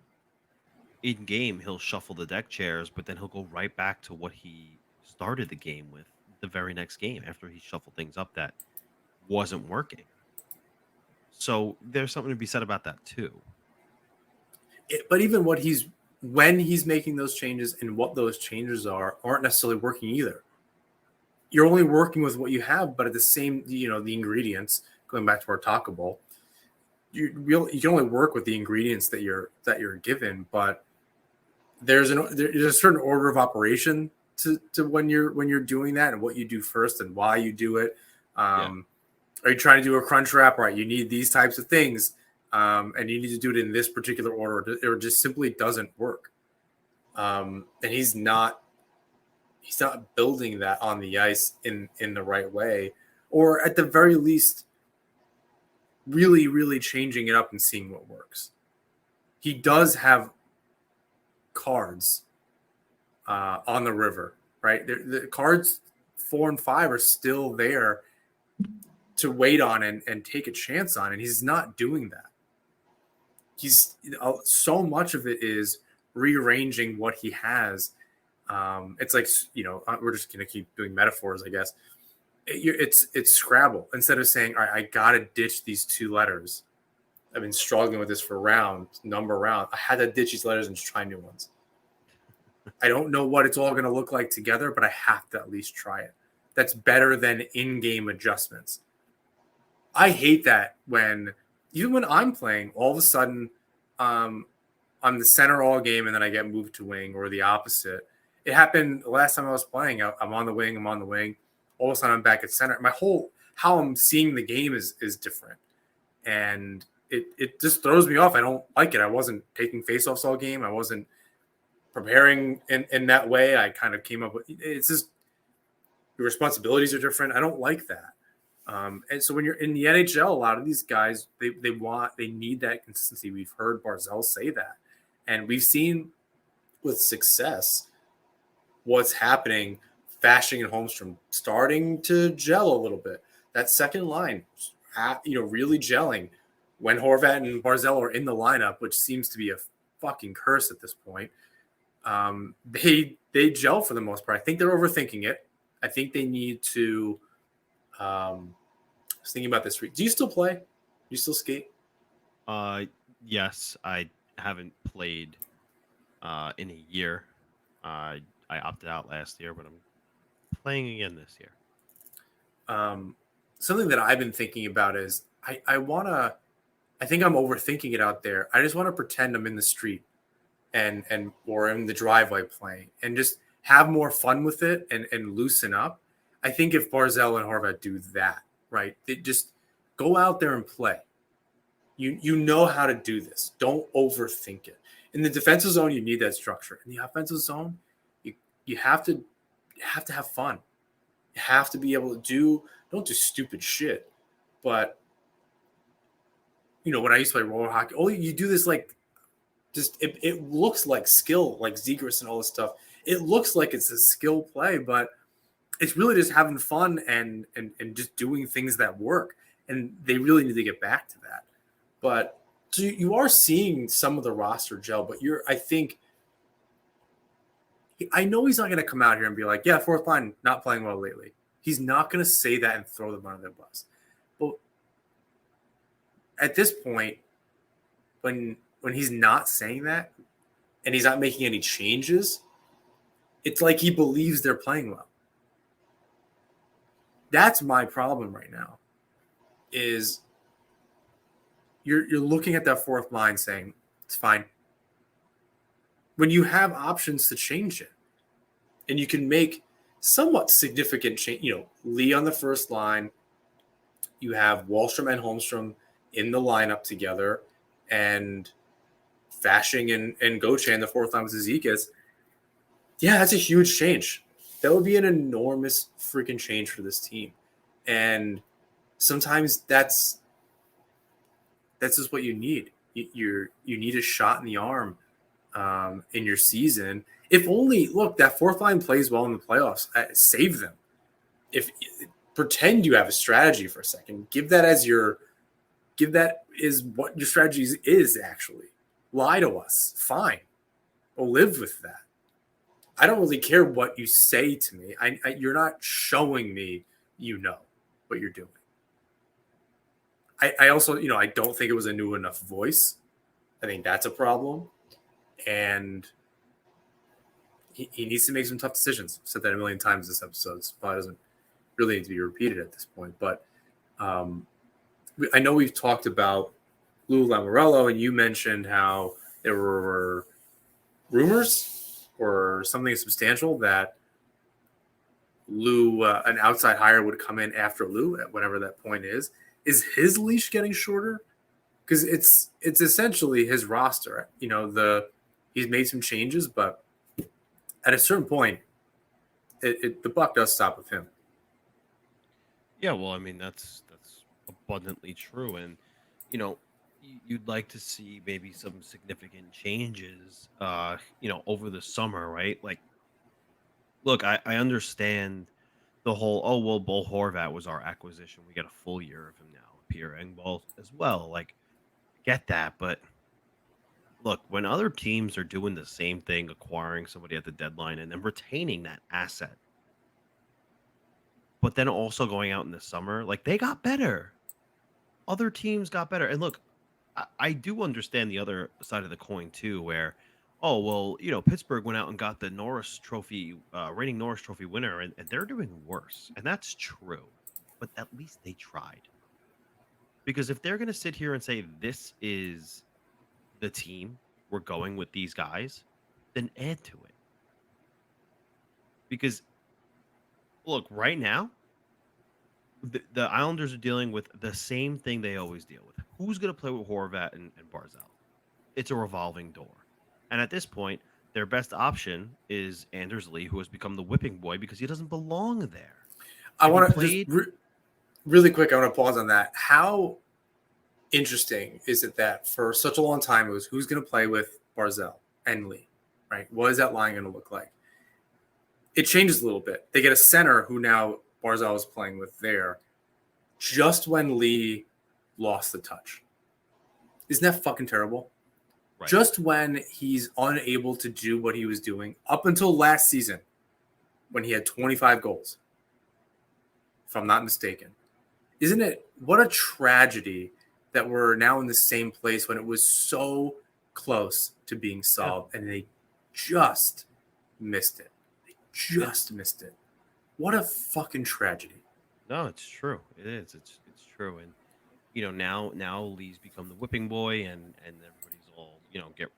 in game, he'll shuffle the deck chairs, but then he'll go right back to what he started the game with the very next game after he shuffled things up that wasn't working. So there's something to be said about that too.
But even when he's making those changes and what those changes aren't necessarily working either. You're only working with what you have, but at the same, the ingredients, going back to our Taco Bowl, you can only work with the ingredients that you're given, but there's a certain order of operation to when you're doing that and what you do first and why you do it. Are you trying to do a crunch wrap? Right. You need these types of things. And you need to do it in this particular order. It just simply doesn't work. And he's not building that on the ice in the right way, or at the very least, really, really changing it up and seeing what works. He does have cards on the river, right? The cards 4 and 5 are still there to wait on and take a chance on, and he's not doing that. He's so much of it is rearranging what he has. It's like, we're just going to keep doing metaphors, I guess. It's Scrabble. Instead of saying, all right, I got to ditch these 2 letters. I've been struggling with this for number round. I had to ditch these letters and just try new ones. I don't know what it's all going to look like together, but I have to at least try it. That's better than in-game adjustments. I hate that even when I'm playing, all of a sudden I'm the center all game and then I get moved to wing, or the opposite. It happened the last time I was playing. I'm on the wing. All of a sudden I'm back at center. How I'm seeing the game is different. And it just throws me off. I don't like it. I wasn't taking faceoffs all game. I wasn't preparing in that way. I kind of came up with, it's just, your responsibilities are different. I don't like that. And so when you're in the NHL, a lot of these guys, they need that consistency. We've heard Barzal say that. And we've seen with success what's happening, Fashing and Holmstrom starting to gel a little bit. That second line, really gelling when Horvat and Barzal are in the lineup, which seems to be a fucking curse at this point. They gel for the most part. I think they're overthinking it. I think they need to. I was thinking about this week. Do you still play? Do you still skate?
Yes, I haven't played in a year. I opted out last year, but I'm playing again this year.
Something that I've been thinking about is I think I'm overthinking it out there. I just want to pretend I'm in the street and or in the driveway playing and just have more fun with it and loosen up. I think if Barzal and Horvat do that, right, they just go out there and play. You know how to do this. Don't overthink it. In the defensive zone, you need that structure. In the offensive zone, you have to have fun. You have to be able to don't do stupid shit. But when I used to play roller hockey, you do this like just it looks like skill, like Zegras and all this stuff. It looks like it's a skill play, but it's really just having fun and just doing things that work. And they really need to get back to that. But so you are seeing some of the roster gel, but I know he's not going to come out here and be like, yeah, fourth line not playing well lately. He's not going to say that and throw them under the bus. But at this point, when he's not saying that and he's not making any changes, it's like he believes they're playing well. That's my problem right now. Is you're looking at that fourth line saying it's fine when you have options to change it, and you can make somewhat significant change. Lee on the first line, you have Wahlstrom and Holmstrom in the lineup together, and Fashing and Gauthier the fourth line with Zizekas. Yeah, that's a huge change. That would be an enormous freaking change for this team, and sometimes that's just what you need. You need a shot in the arm in your season. If only that fourth line plays well in the playoffs, save them. Pretend you have a strategy for a second, give that is what your strategy is actually. Lie to us, fine. We'll live with that. I don't really care what you say to me. You're not showing me what you're doing. I also, I don't think it was a new enough voice. I think that's a problem. And he needs to make some tough decisions. I've said that a million times this episode. So it probably doesn't really need to be repeated at this point. But I know we've talked about Lou Lamoriello, and you mentioned how there were rumors or something substantial that Lou, an outside hire, would come in after Lou at whatever that point is. Is his leash getting shorter? Because it's essentially his roster. He's made some changes, but at a certain point, the buck does stop with him.
Yeah, well, I mean that's abundantly true, and you'd like to see maybe some significant changes, over the summer, right? Like, look, I understand the whole, Bo Horvat was our acquisition. We get a full year of him now. Pierre Engvall as well. Like, get that. But look, when other teams are doing the same thing, acquiring somebody at the deadline and then retaining that asset, but then also going out in the summer, like, they got better. Other teams got better. And look, I do understand the other side of the coin too, where, Pittsburgh went out and got the Norris Trophy, reigning Norris Trophy winner, and they're doing worse. And that's true. But at least they tried. Because if they're going to sit here and say, this is the team, we're going with these guys, then add to it. Because, look, right now, the Islanders are dealing with the same thing they always deal with. Who's going to play with Horvat and Barzal? It's a revolving door. And at this point, their best option is Anders Lee, who has become the whipping boy because he doesn't belong there.
I want to just really quick, I want to pause on that. How interesting is it that for such a long time it was who's going to play with Barzell and Lee, right? What is that line going to look like? It changes a little bit. They get a center who now Barzell is playing with there just when Lee lost the touch. Isn't that fucking terrible?
Right.
Just when he's unable to do what he was doing up until last season when he had 25 goals, if I'm not mistaken. Isn't it what a tragedy that we're now in the same place when it was so close to being solved and they just missed it. They just missed it. What a fucking tragedy.
No, it's true. It is. It's true. And now Lee's become the whipping boy, and everybody's all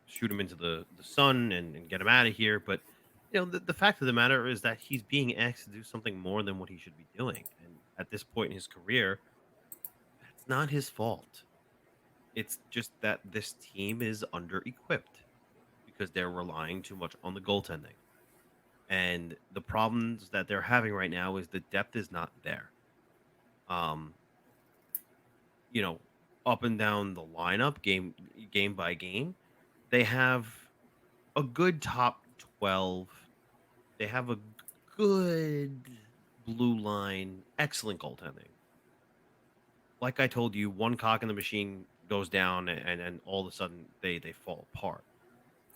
shoot him into the sun and get him out of here. But the fact of the matter is that he's being asked to do something more than what he should be doing. And at this point in his career, that's not his fault. It's just that this team is under-equipped because they're relying too much on the goaltending. And the problems that they're having right now is the depth is not there. Up and down the lineup, game by game, they have a good top 12. They have a good blue line, excellent goaltending. Like I told you, one cock in the machine goes down, and all of a sudden they fall apart.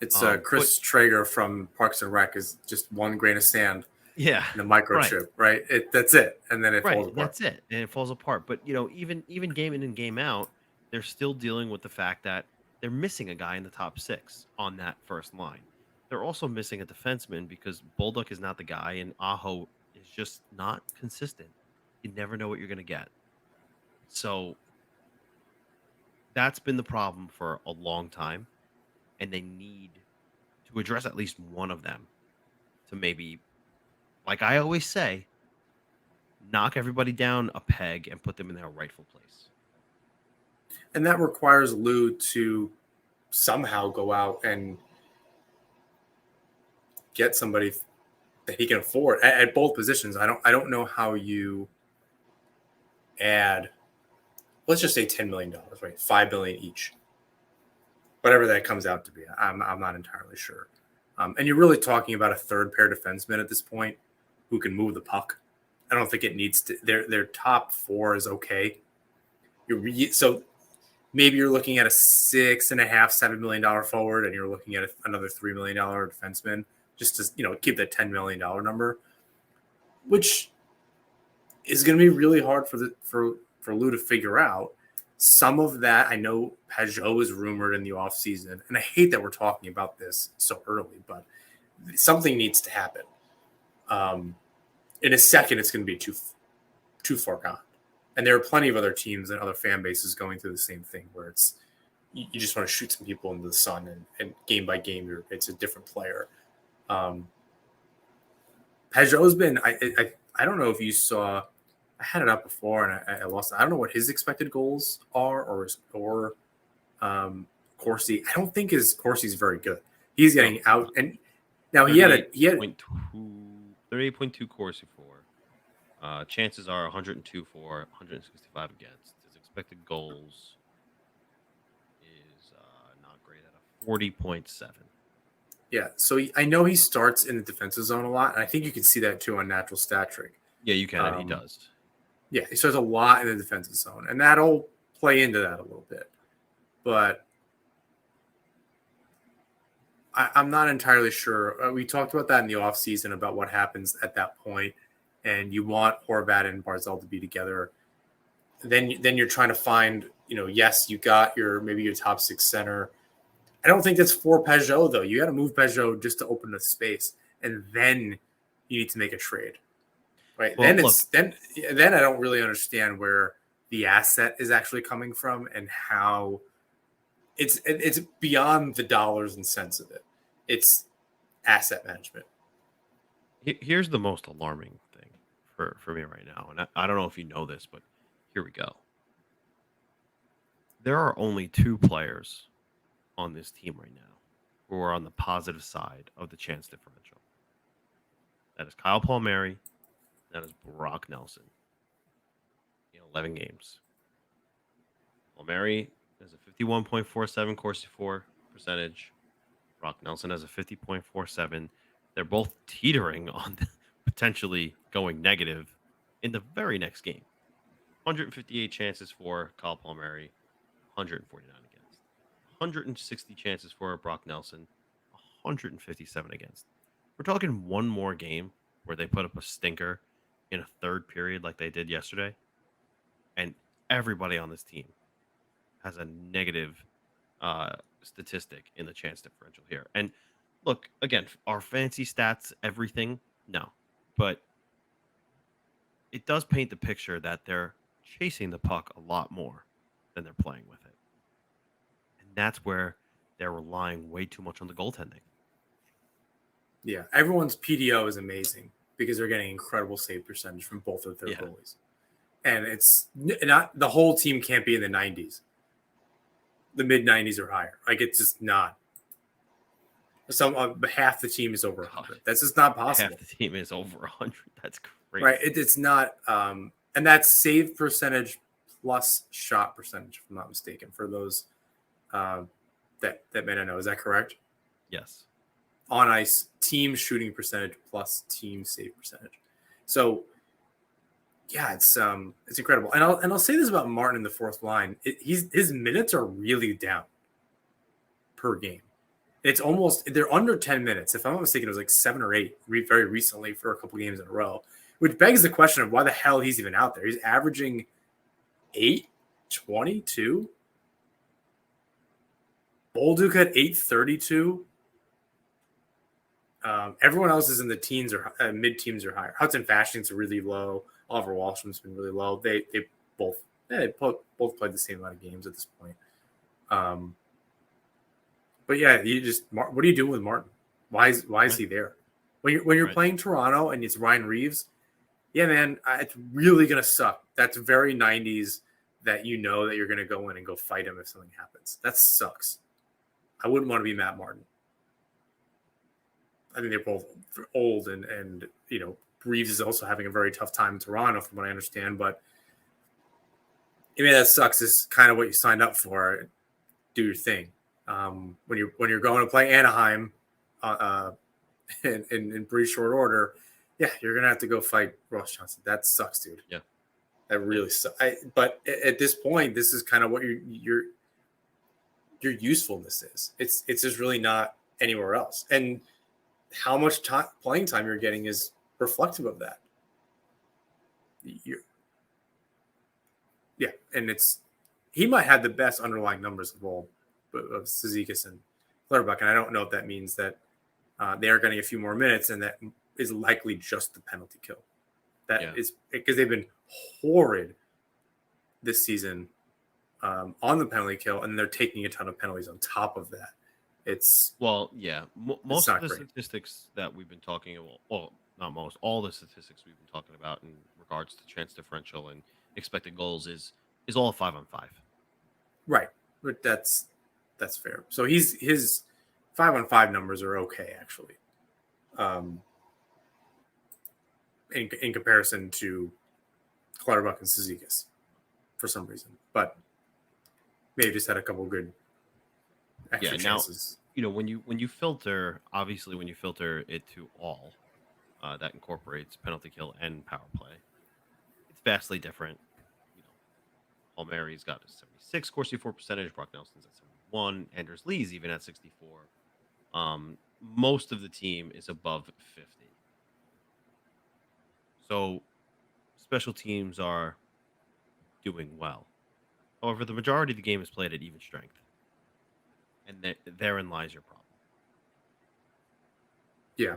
It's Chris Traeger from Parks and Rec is just one grain of sand.
Yeah,
in a microchip, right? That's it, and then it falls apart.
That's it, and it falls apart. But even game in and game out, they're still dealing with the fact that they're missing a guy in the top 6 on that first line. They're also missing a defenseman because Bolduc is not the guy, and Aho is just not consistent. You never know what you're going to get. So that's been the problem for a long time, and they need to address at least one of them to maybe, like I always say, knock everybody down a peg and put them in their rightful place.
And that requires Lou to somehow go out and get somebody that he can afford at both positions. I don't know how you add, let's just say $10 million, right? $5 billion each, whatever that comes out to be. I'm not entirely sure. And you're really talking about a third pair defenseman at this point who can move the puck. I don't think it needs to. Their top 4 is okay. So maybe you're looking at a $6.5-7 million forward, and you're looking at another $3 million defenseman just to keep that $10 million number, which is going to be really hard for Lou to figure out. Some of that, I know Pajot is rumored in the offseason, and I hate that we're talking about this so early, but something needs to happen. In a second, it's going to be too far gone. And there are plenty of other teams and other fan bases going through the same thing where it's you just want to shoot some people into the sun, and game by game, it's a different player. Pajot's been I don't know if you saw. I had it up before and I lost it. I don't know what his expected goals are or Corsi. I don't think his Corsi's very good. He's getting out, and now he had
38.2 Corsi for. Chances are 102 for, 165 against. His expected goals is not great at a 40.7.
Yeah, so I know he starts in the defensive zone a lot, and I think you can see that too on Natural Stat Trick.
Yeah, you can. He does.
Yeah, he starts a lot in the defensive zone, and that'll play into that a little bit. But I'm not entirely sure. We talked about that in the offseason about what happens at that point, and you want Horvat and Barzell to be together. Then you're trying to find, yes, you got maybe your top 6 center. I don't think that's for Pajot, though. You got to move Pajot just to open the space, and then you need to make a trade. Right. Well, then I don't really understand where the asset is actually coming from and how it's beyond the dollars and cents of it. It's asset management.
Here's the most alarming thing for me right now. And I don't know if you know this, but here we go. There are only 2 players on this team right now who are on the positive side of the chance differential. That is Kyle Palmieri. That is Brock Nelson. 11 games. Palmieri has a 51.47 Corsi 4 percentage. Brock Nelson has a 50.47. They're both teetering on potentially going negative in the very next game. 158 chances for Kyle Palmieri, 149 against. 160 chances for Brock Nelson, 157 against. We're talking one more game where they put up a stinker in a third period like they did yesterday, and everybody on this team has a negative statistic in the chance differential here. And look, again, our fancy stats, everything, no. But it does paint the picture that they're chasing the puck a lot more than they're playing with it. And that's where they're relying way too much on the goaltending.
Yeah, everyone's PDO is amazing because they're getting incredible save percentage from both of their goalies. And it's not the whole team can't be in the 90s. The mid 90s or higher. Like it's just not. Half the team is over 100. That's just not possible.
Half the team is over 100. That's crazy.
Right. It's not. And that's save percentage plus shot percentage, if I'm not mistaken, for those that may not know. Is that correct?
Yes.
On ice, team shooting percentage plus team save percentage. So, yeah, it's incredible. And I'll say this about Martin in the fourth line. His minutes are really down per game. It's almost they're under 10 minutes. If I'm not mistaken, it was like 7 or 8 very recently for a couple games in a row, which begs the question of why the hell he's even out there. He's averaging 8.22. Bolduc at 8.32. Everyone else is in the teens or mid-teens or higher. Hudson Fasching's really low. Oliver Wahlstrom's been really low. They both played the same amount of games at this point. But yeah, what are you doing with Martin? Why is he there? When you're playing Toronto and it's Ryan Reeves, yeah, man, it's really gonna suck. That's very 90s that you know that you're gonna go in and go fight him if something happens. That sucks. I wouldn't want to be Matt Martin. I think they're both old and you know, Reeves is also having a very tough time in Toronto from what I understand, but I mean that sucks. Is kind of what you signed up for. Do your thing. When you're going to play Anaheim in pretty short order, yeah, you're gonna have to go fight Ross Johnson. That sucks, dude.
Yeah,
that really sucks. But at this point, this is kind of what your usefulness is. It's just really not anywhere else. And how much playing time you're getting is reflective of that. And he might have the best underlying numbers of all of Cizikas and Clutterbuck, and I don't know if that means that they are getting a few more minutes, and that is likely just the penalty kill. That is because they've been horrid this season on the penalty kill, and they're taking a ton of penalties on top of that.
Most of the statistics that we've been talking about, well, not most, all the statistics we've been talking about in regards to chance differential and expected goals is all 5-on-5. Right,
but that's fair. So his 5-on-5 numbers are okay actually, in comparison to Clutterbuck and Cizikas for some reason, but maybe just had a couple good extra chances.
You know, when you filter, obviously when you filter it to all, that incorporates penalty kill and power play, it's vastly different. You know, Palmieri's got a 76 Corsi 4 percentage, Brock Nelson's at 71, Anders Lee's even at 64. Most of the team is above 50. So special teams are doing well. However, the majority of the game is played at even strength. And therein lies your problem.
Yeah.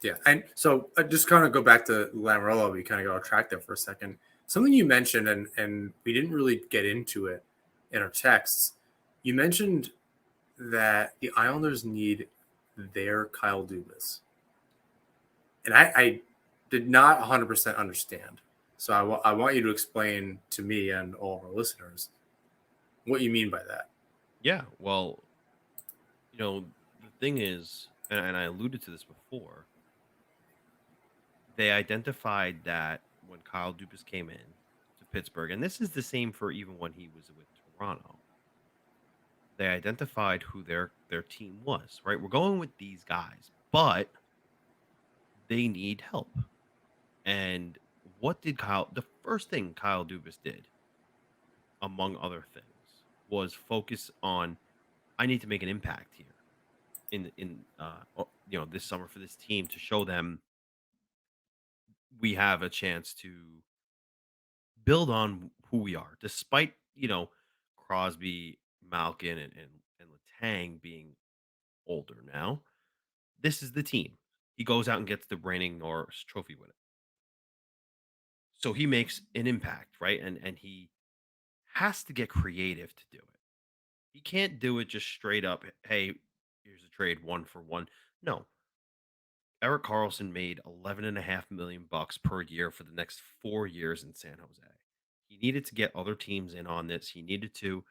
Yeah. And so I just kind of go back to Lamoriello. We kind of got off track there for a second. Something you mentioned, and we didn't really get into it in our texts. You mentioned that the Islanders need their Kyle Dubas. And I did not 100% understand. So I want you to explain to me and all of our listeners what you mean by that.
Yeah, well, you know, the thing is, and I alluded to this before, they identified that when Kyle Dubas came in to Pittsburgh, and this is the same for even when he was with Toronto. They identified who their team was, right? We're going with these guys, but they need help. And what did the first thing Kyle Dubas did, among other things, was focus on, I need to make an impact here this summer for this team to show them we have a chance to build on who we are, despite Crosby, Malkin, and Letang being older now. This is the team. He goes out and gets the reigning Norris Trophy with it. So he makes an impact, right? And he has to get creative to do it. He can't do it just straight up. Hey, here's a trade 1-for-1. No. Erik Karlsson made $11.5 million per year for the next 4 years in San Jose. He needed to get other teams in on this. He needed to,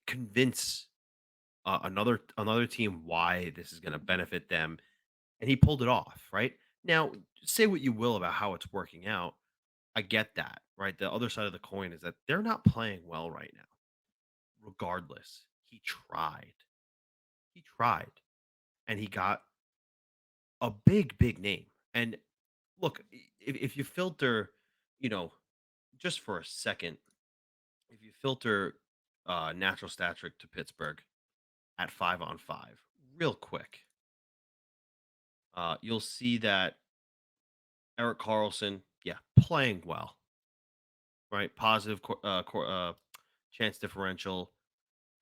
convince another team why this is going to benefit them, and he pulled it off. Right now, say what you will about how it's working out. I get that. Right, the other side of the coin is that they're not playing well right now. Regardless, he tried. He tried, and he got a big name. And look, if you filter, you know, just for a second, if you filter natural stat trick to Pittsburgh at 5-on-5, real quick, you'll see that Erik Karlsson, yeah, playing well, right? Positive chance differential,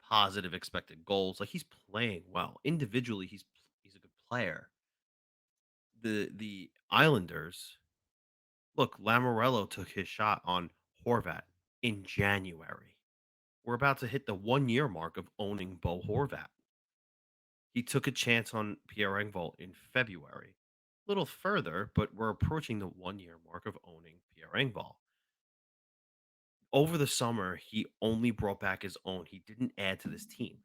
positive expected goals. Like he's playing well. Individually, he's a good player. The Islanders, look, Lamoriello took his shot on Horvat in January. We're about to hit the 1 year mark of owning Bo Horvat. He took a chance on Pierre Engvall in February. A little further, but we're approaching the 1 year mark of owning Pierre Engvall. Over the summer, he only brought back his own. He didn't add to this team.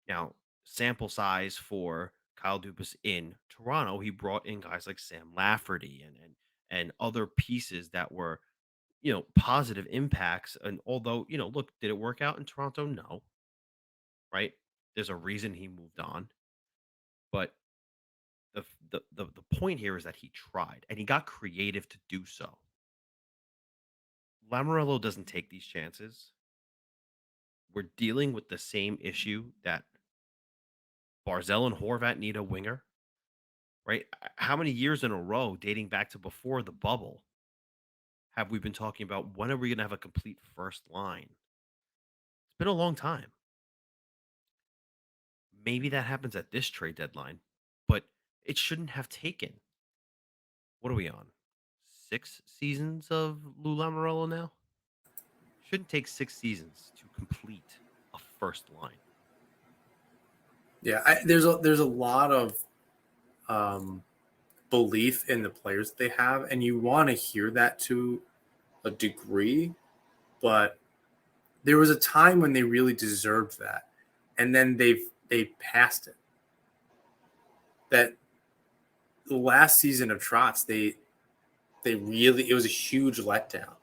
Now, sample size for Kyle Dubas in Toronto, he brought in guys like Sam Lafferty and other pieces that were, positive impacts. And although, look, did it work out in Toronto? No. Right? There's a reason he moved on. But the point here is that he tried and he got creative to do so. Lamoriello doesn't take these chances. We're dealing with the same issue that Barzell and Horvat need a winger, right? How many years in a row, dating back to before the bubble, have we been talking about when are we going to have a complete first line? It's been a long time. Maybe that happens at this trade deadline, but it shouldn't have taken. What are we on? 6 seasons of Lou Lamoriello now? Shouldn't take 6 seasons to complete a first line.
Yeah, there's a lot of belief in the players that they have, and you want to hear that to a degree, but there was a time when they really deserved that, and then they passed it. That the last season of Trotz, it was a huge letdown,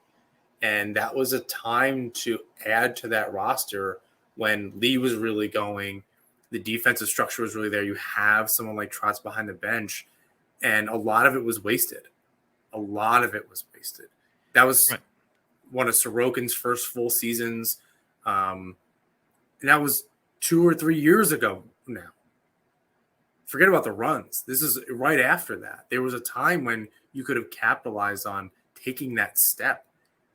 and that was a time to add to that roster when Lee was really going. The defensive structure was really there. You have someone like Trotz behind the bench, and a lot of it was wasted. That was
right.
One of Sorokin's first full seasons. And that was 2 or 3 years ago now. Forget about the runs. This is right after that. There was a time when you could have capitalized on taking that step.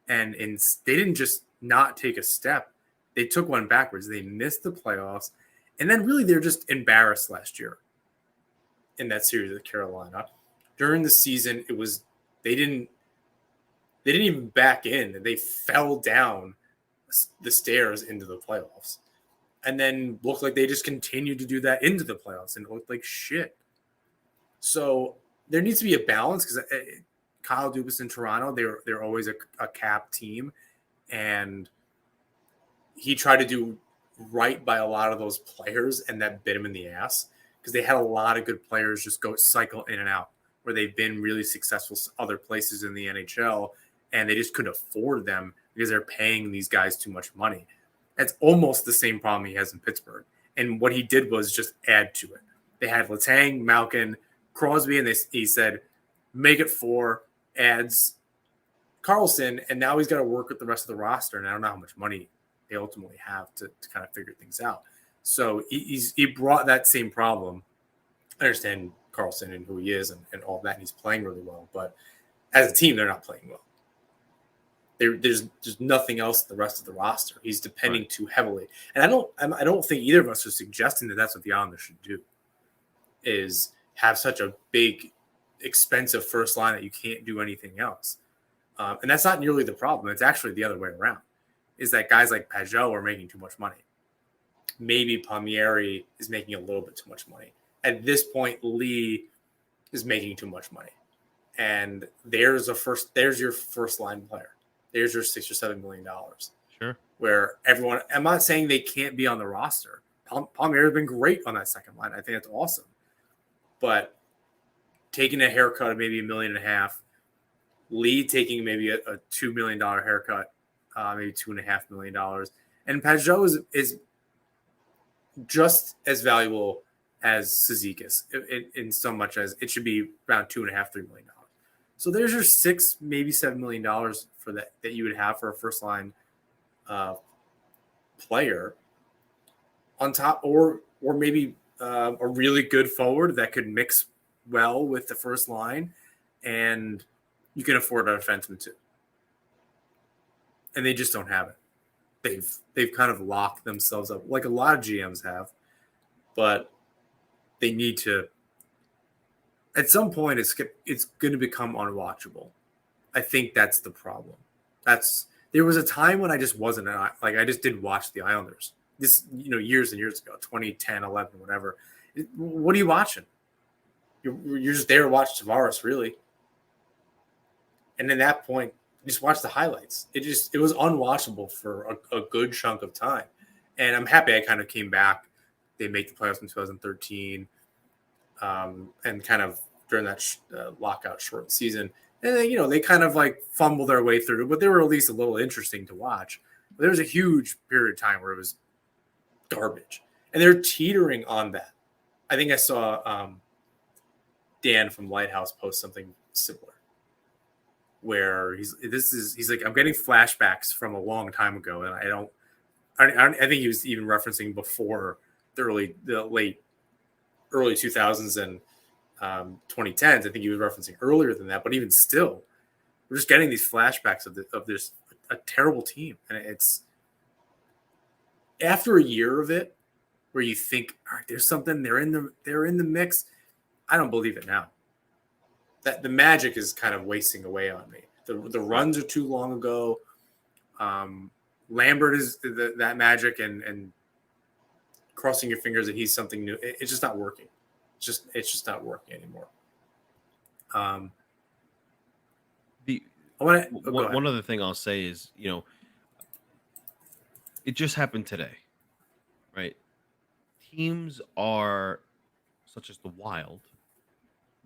And they didn't just not take a step. They took one backwards. They missed the playoffs. And then really they're just embarrassed last year in that series with Carolina. During the season, they didn't even back in. They fell down the stairs into the playoffs. And then looked like they just continued to do that into the playoffs and it looked like shit. So there needs to be a balance because Kyle Dubas in Toronto, they're always a cap team. And he tried to do right by a lot of those players, and that bit him in the ass because they had a lot of good players just go cycle in and out where they've been really successful other places in the NHL, and they just couldn't afford them because they're paying these guys too much money. That's almost the same problem he has in Pittsburgh. And what he did was just add to it. They had Letang, Malkin, Crosby, and he said, make it 4, adds Carlson, and now he's got to work with the rest of the roster. And I don't know how much money they ultimately have to kind of figure things out. So he brought that same problem. I understand Carlson and who he is and all that, and he's playing really well. But as a team, they're not playing well. There's nothing else in the rest of the roster. He's depending too heavily. And I don't think either of us are suggesting that that's what the Islanders should do, is have such a big, expensive first line that you can't do anything else. And that's not nearly the problem. It's actually the other way around, is that guys like Pajot are making too much money. Maybe Palmieri is making a little bit too much money. At this point, Lee is making too much money. And there's your first line player. There's your $6 or $7 million.
Sure.
Where everyone, I'm not saying they can't be on the roster. Palmieri has been great on that second line. I think that's awesome. But taking a haircut of maybe $1.5 million, Lee taking maybe a $2 million haircut, maybe $2.5 million, and Pajot is just as valuable as Cizikas in so much as it should be around $2.5, $3 million. So there's your $6, maybe $7 million for that you would have for a first line player on top, or maybe a really good forward that could mix well with the first line, and you can afford a defenseman too. And they just don't have it. They've kind of locked themselves up like a lot of GMs have, but they need to. At some point, it's going to become unwatchable. I think that's the problem. There was a time when I just wasn't I just didn't watch the Islanders. This years and years ago, 2010, 11, whatever. What are you watching? You're just there to watch Tavares, really. And at that point, just watch the highlights. It was unwatchable for a good chunk of time. And I'm happy I kind of came back. They made the playoffs in 2013, and kind of during that lockout short season. And then, they kind of like fumbled their way through, but they were at least a little interesting to watch. But there was a huge period of time where it was garbage. And they're teetering on that. I think I saw Dan from Lighthouse post something similar, where he's like, I'm getting flashbacks from a long time ago, and I think he was even referencing before the late early 2000s and 2010s. I think he was referencing earlier than that, but even still, we're just getting these flashbacks of this a terrible team, and it's after a year of it where you think, all right, there's something, they're in the mix. I don't believe it now. That the magic is kind of wasting away on me. The runs are too long ago. Lambert is that magic, and crossing your fingers that he's something new. It's just not working. It's just not working anymore.
One other thing I'll say is, it just happened today, right? Teams are, such as the Wild,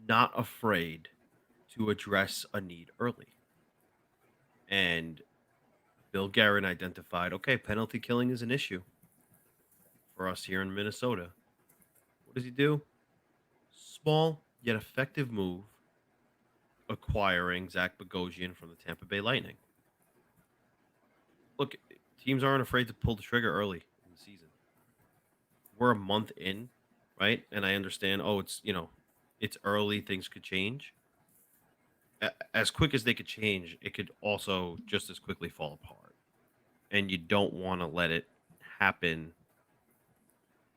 not afraid to address a need early. And Bill Guerin identified, okay, penalty killing is an issue for us here in Minnesota. What does he do? Small yet effective move, acquiring Zach Bogosian from the Tampa Bay Lightning. Look, teams aren't afraid to pull the trigger early in the season. We're a month in, right? And I understand, it's early, things could change. As quick as they could change, it could also just as quickly fall apart. And you don't want to let it happen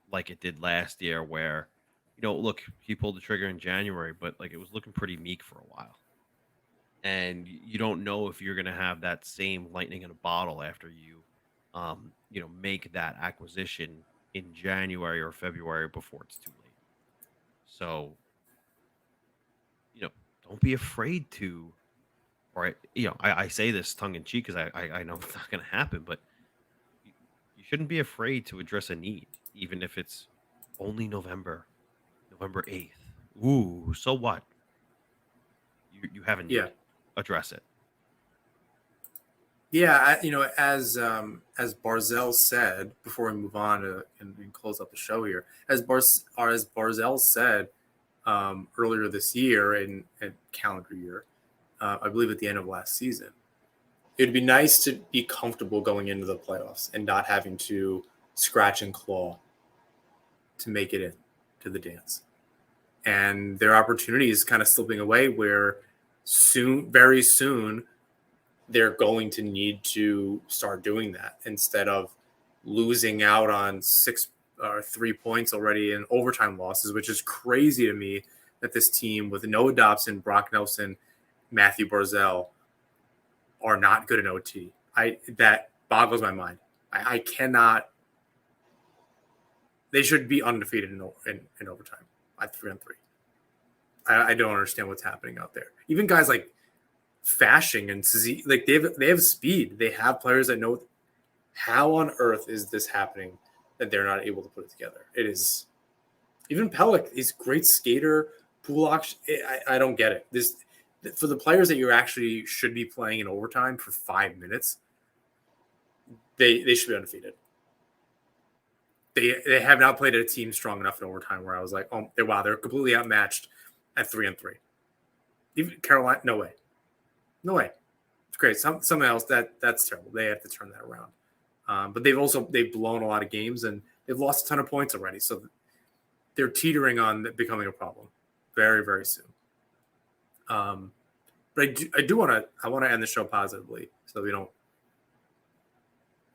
like it did last year, where, look, he pulled the trigger in January, but it was looking pretty meek for a while. And you don't know if you're going to have that same lightning in a bottle after you, make that acquisition in January or February before it's too late. So, don't be afraid to, or, I say this tongue in cheek because I know it's not going to happen, but you shouldn't be afraid to address a need, even if it's only November 8th. Ooh, so what? You have a need.
Yeah.
Address it.
Yeah, as Barzell said before we move on and close up the show here, as Barzell said earlier this year in calendar year, I believe at the end of last season, it'd be nice to be comfortable going into the playoffs and not having to scratch and claw to make it in to the dance. And their opportunity is kind of slipping away where very soon, they're going to need to start doing that instead of losing out on 6 or 3 points already in overtime losses, which is crazy to me that this team with Noah Dobson, Brock Nelson, Matthew Barzell are not good in OT. That boggles my mind. I cannot. They should be undefeated in overtime at 3-on-3. I don't understand what's happening out there. Even guys like Fashing and Suzy, like they have speed. They have players that know. How on earth is this happening that they're not able to put it together? It is. Even Pellick, he's a great skater. Pulak, I don't get it. This for the players that you actually should be playing in overtime for 5 minutes. They should be undefeated. They have not played a team strong enough in overtime where I was like, oh, they're completely outmatched at 3-on-3. Even Carolina, no way. No way. It's great. Something else that's terrible. They have to turn that around. But they've blown a lot of games and they've lost a ton of points already. So they're teetering on becoming a problem very, very soon. But I want to end the show positively so that we don't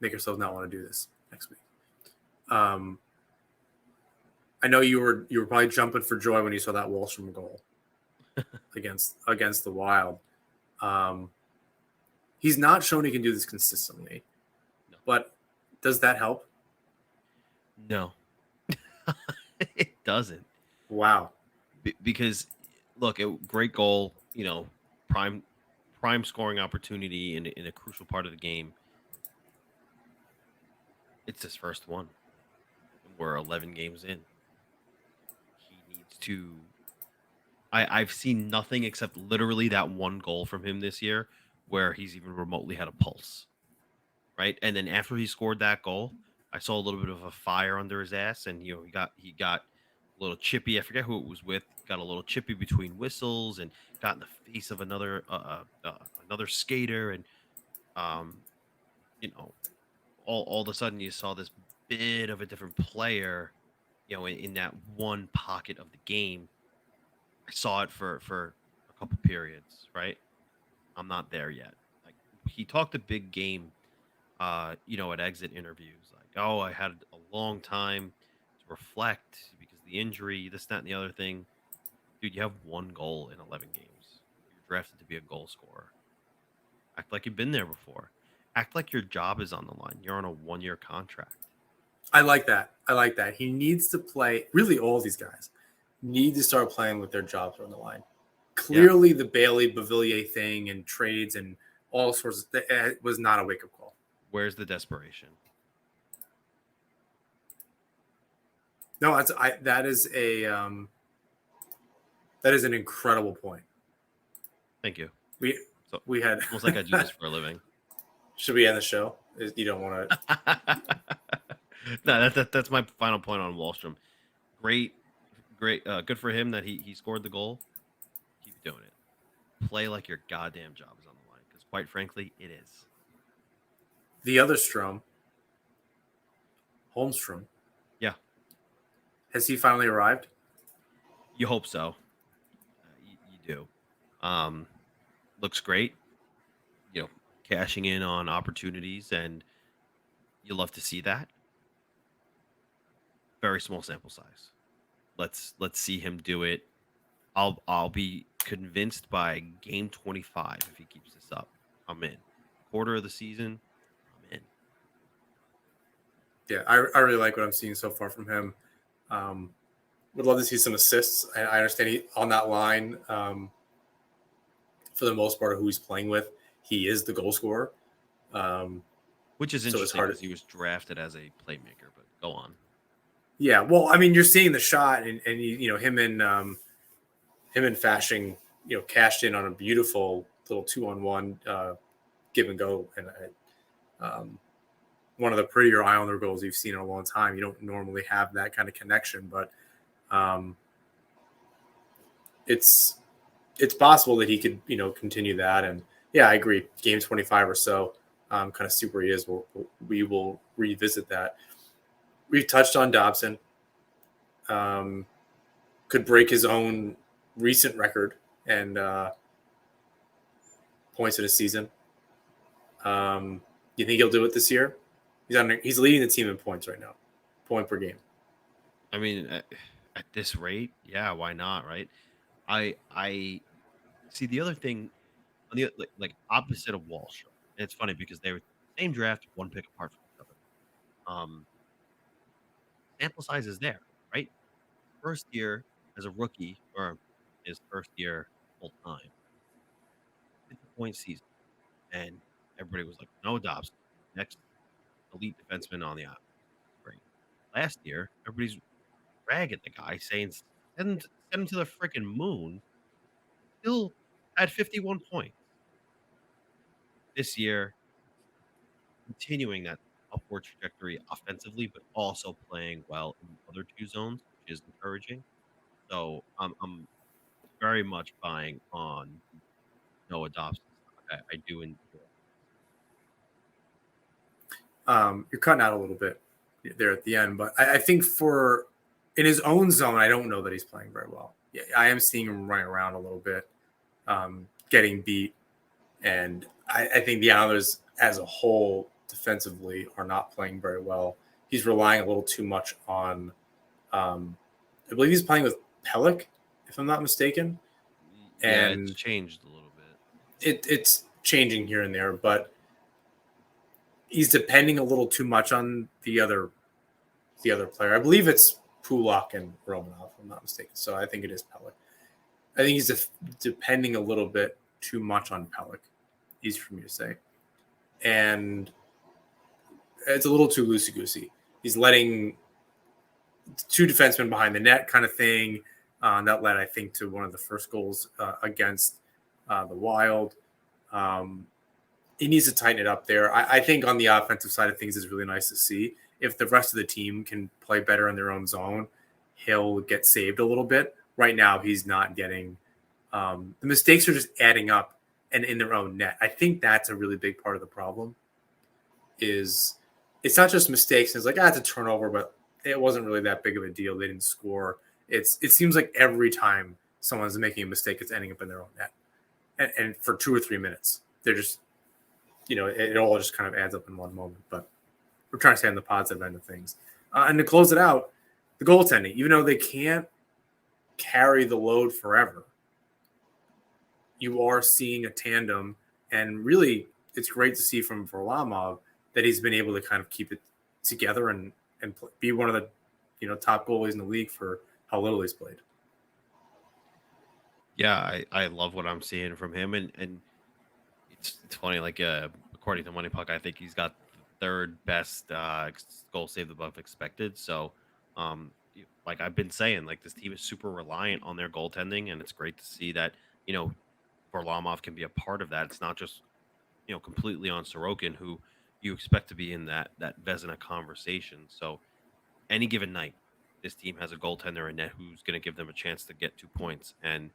make ourselves not want to do this next week. I know you were probably jumping for joy when you saw that Wallstrom goal against the Wild. He's not shown he can do this consistently, but does that help?
No, it doesn't.
Wow.
Because look, great goal, prime scoring opportunity in a crucial part of the game. It's his first one. We're 11 games in. He needs to. I've seen nothing except literally that one goal from him this year where he's even remotely had a pulse. Right. And then after he scored that goal, I saw a little bit of a fire under his ass. And, he got a little chippy. I forget who it was with. Got a little chippy between whistles and got in the face of another skater. And, all of a sudden you saw this bit of a different player, in that one pocket of the game. I saw it for a couple periods, right? I'm not there yet. Like he talked a big game, at exit interviews, like, oh, I had a long time to reflect because the injury, this, that, and the other thing. Dude, you have one goal in 11 games. You're drafted to be a goal scorer. Act like you've been there before. Act like your job is on the line. You're on a 1-year contract.
I like that. He needs to play. Really, all these guys need to start playing with their jobs on the line. Clearly, the Bailey Bavillier thing and trades and all sorts of it was not a wake-up call.
Where's the desperation?
No, that is an incredible point.
Thank you.
We had
almost like I do this for a living.
Should we end the show? You don't want to.
No, that's my final point on Wallstrom. Great, good for him that he scored the goal. Keep doing it. Play like your goddamn job is on the line, because quite frankly, it is.
The other Strom, Holmstrom.
Yeah.
Has he finally arrived?
You hope so. You do. Looks great. Cashing in on opportunities, and you love to see that. Very small sample size. Let's see him do it. I'll be convinced by game 25 if he keeps this up. I'm in. Quarter of the season, I'm in.
Yeah, I really like what I'm seeing so far from him. Would love to see some assists. I understand he on that line, for the most part, who he's playing with, he is the goal scorer.
Which is interesting because he was drafted as a playmaker, but go on.
Yeah, well, I mean, you're seeing the shot, and him and Fashing, cashed in on a beautiful little 2-on-1, give and go. And one of the prettier Islander goals you've seen in a long time. You don't normally have that kind of connection, but it's possible that he could, continue that. And yeah, I agree. Game 25 or so, kind of super he is. We will revisit that. We've touched on Dobson. Could break his own recent record and points in a season. You think he'll do it this year? He's leading the team in points right now, point per game.
I mean, at this rate, yeah, why not, right? I see the other thing on the like opposite of Walsh. And it's funny because they were same draft, one pick apart from each other. Sample size is there, right? First year as a rookie, or his first year full time, 50-point season, and everybody was like, "No, Dobbs, next elite defenseman on the island." Great. Last year, everybody's ragging the guy, saying, send him to the freaking moon." Still had 51 points. This year, continuing that upward trajectory offensively, but also playing well in the other two zones, which is encouraging. So I'm very much buying on Noah Dobson. I do enjoy.
You're cutting out a little bit there at the end, but I think in his own zone, I don't know that he's playing very well. Yeah, I am seeing him running around a little bit, getting beat, and I think the Islanders as a whole defensively are not playing very well. He's relying a little too much on, I believe he's playing with Pellick, if I'm not mistaken.
Yeah,
And
it's changed a little bit.
It's changing here and there, but he's depending a little too much on the other player. I believe it's Pulak and Romanov, if I'm not mistaken. So I think it is Pellick. I think he's depending a little bit too much on Pellick. Easy for me to say. And it's a little too loosey-goosey. He's letting two defensemen behind the net kind of thing. That led, I think, to one of the first goals against the Wild. He needs to tighten it up there. I think on the offensive side of things, it's really nice to see. If the rest of the team can play better in their own zone, he'll get saved a little bit. Right now, he's not getting the mistakes are just adding up and in their own net. I think that's a really big part of the problem. Is it's not just mistakes. It's like, it's a turnover, but it wasn't really that big of a deal. They didn't score. It seems like every time someone's making a mistake, it's ending up in their own net. And for 2 or 3 minutes, they're just, it all just kind of adds up in one moment. But we're trying to stay on the positive end of things. And to close it out, the goaltending, even though they can't carry the load forever, you are seeing a tandem. And really, it's great to see from Varlamov that he's been able to kind of keep it together and be one of the top goalies in the league for how little he's played.
Yeah, I love what I'm seeing from him, and it's funny. Like according to Money Puck, I think he's got the third best goal saved above expected. So, like I've been saying, like this team is super reliant on their goaltending, and it's great to see that Varlamov can be a part of that. It's not just completely on Sorokin, who you expect to be in that Vezina conversation. So, any given night, this team has a goaltender in net who's going to give them a chance to get 2 points, and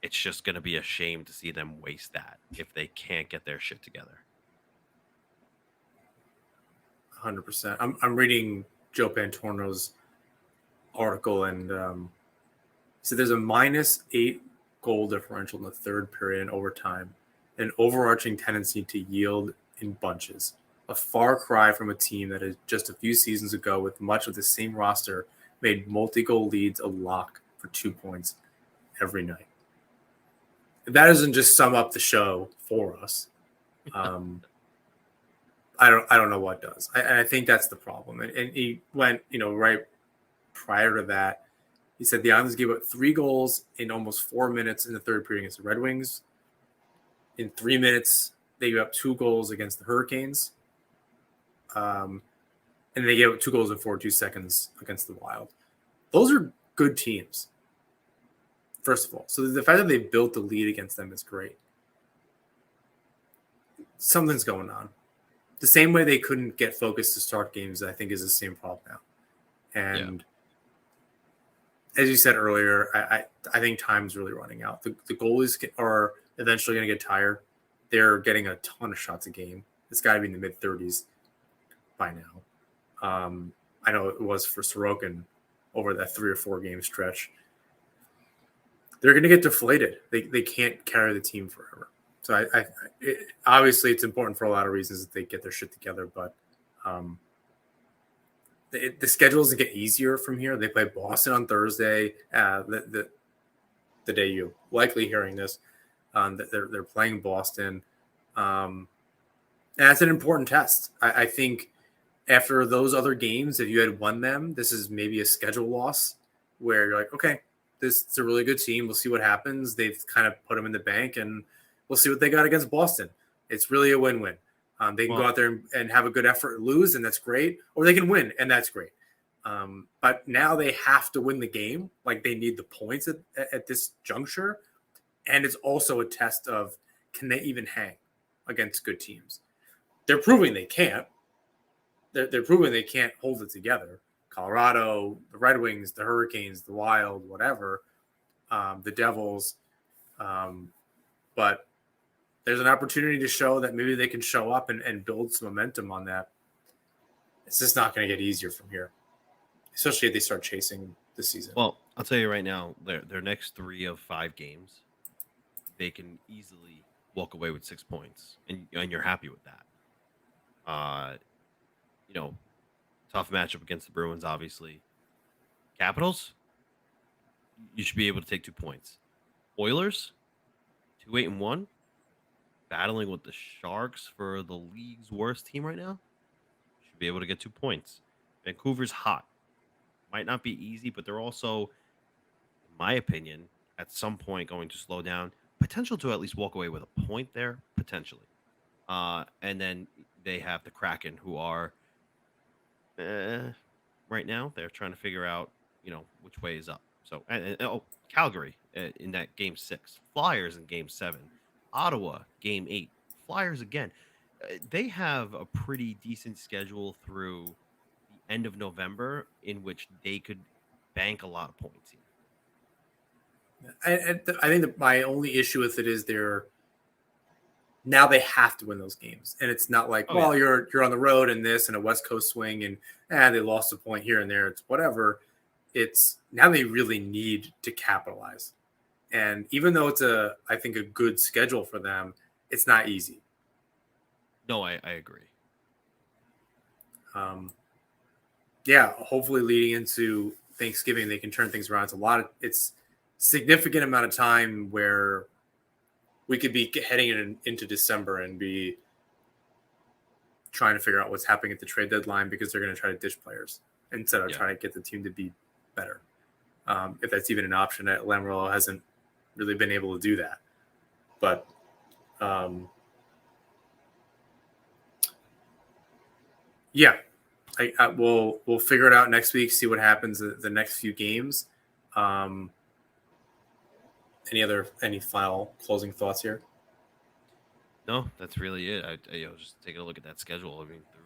it's just going to be a shame to see them waste that if they can't get their shit together.
100%. I'm reading Joe Pantorno's article, and so there's a -8 goal differential in the third period and overtime, an overarching tendency to yield in bunches, a far cry from a team that is just a few seasons ago with much of the same roster made multi-goal leads a lock for 2 points every night. If that doesn't just sum up the show for us, I don't know what does. I think that's the problem. And he went, right prior to that, he said the Islanders gave up 3 goals in almost 4 minutes in the third period against the Red Wings. In 3 minutes, they gave up 2 goals against the Hurricanes. And they gave up 2 goals in 42 seconds against the Wild. Those are good teams, first of all. So the fact that they built the lead against them is great. something's going on. The same way they couldn't get focused to start games, I think, is the same problem now. And as you said earlier, I think time's really running out. The goalies are eventually going to get tired. They're getting a ton of shots a game. It's got to be in the mid-30s by now. I know it was for Sorokin over that 3 or 4 game stretch. They're going to get deflated. They can't carry the team forever. So obviously it's important for a lot of reasons that they get their shit together, but the schedule doesn't get easier from here. They play Boston on Thursday. The day you're likely hearing this, that they're playing Boston. And that's an important test. I think after those other games, if you had won them, this is maybe a schedule loss where you're like, okay, this is a really good team. We'll see what happens. They've kind of put them in the bank, and we'll see what they got against Boston. It's really a win-win. They can go out there and have a good effort and lose, and that's great. Or they can win, and that's great. But now they have to win the game. Like, they need the points at this juncture. And it's also a test of, can they even hang against good teams? They're proving they can't. They're proving they can't hold it together. Colorado, the Red Wings, the Hurricanes, the Wild, whatever, the Devils. But there's an opportunity to show that maybe they can show up and build some momentum on that. It's just not going to get easier from here, especially if they start chasing this season.
Well, I'll tell you right now, their next 3 of 5 games, they can easily walk away with 6 points, and you're happy with that. Tough matchup against the Bruins, obviously. Capitals, you should be able to take 2 points. Oilers, 2-8-1, battling with the Sharks for the league's worst team right now. Should be able to get 2 points. Vancouver's hot. Might not be easy, but they're also, in my opinion, at some point going to slow down. Potential to at least walk away with a point there, potentially. And then they have the Kraken, who are, right now, they're trying to figure out, which way is up. So, Calgary in that game 6, Flyers in game 7, Ottawa game 8, Flyers again. They have a pretty decent schedule through the end of November in which they could bank a lot of points here.
I think that my only issue with it is now they have to win those games, and it's not like, you're on the road and this and a West Coast swing and they lost a point here and there. It's whatever. It's now they really need to capitalize, and even though it's I think a good schedule for them, it's not easy.
No, I agree.
Hopefully leading into Thanksgiving, they can turn things around. It's significant amount of time where we could be heading into December and be trying to figure out what's happening at the trade deadline because they're going to try to ditch players instead of trying to get the team to be better. If that's even an option, Lambert hasn't really been able to do that. But we'll figure it out next week, see what happens the next few games. Any final closing thoughts here?
No, that's really it. Just taking a look at that schedule. I mean, through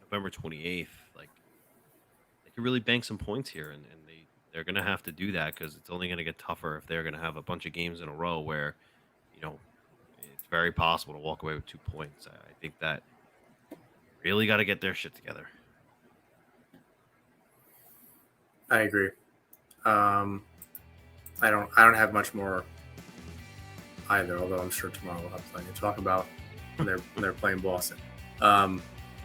November 28th, like, they could really bank some points here, and they're going to have to do that because it's only going to get tougher if they're going to have a bunch of games in a row where, it's very possible to walk away with 2 points. I think that really got to get their shit together.
I agree. I don't have much more either, although I'm sure tomorrow we'll have plenty to talk about when they're playing Boston.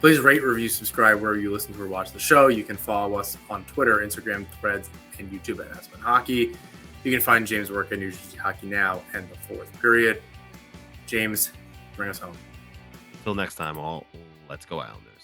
Please rate, review, subscribe wherever you listen to or watch the show. You can follow us on Twitter, Instagram, Threads, and YouTube at Aspen Hockey. You can find James' work at New Jersey Hockey Now and The Fourth Period. James, bring us home.
Until next time, let's go Islanders.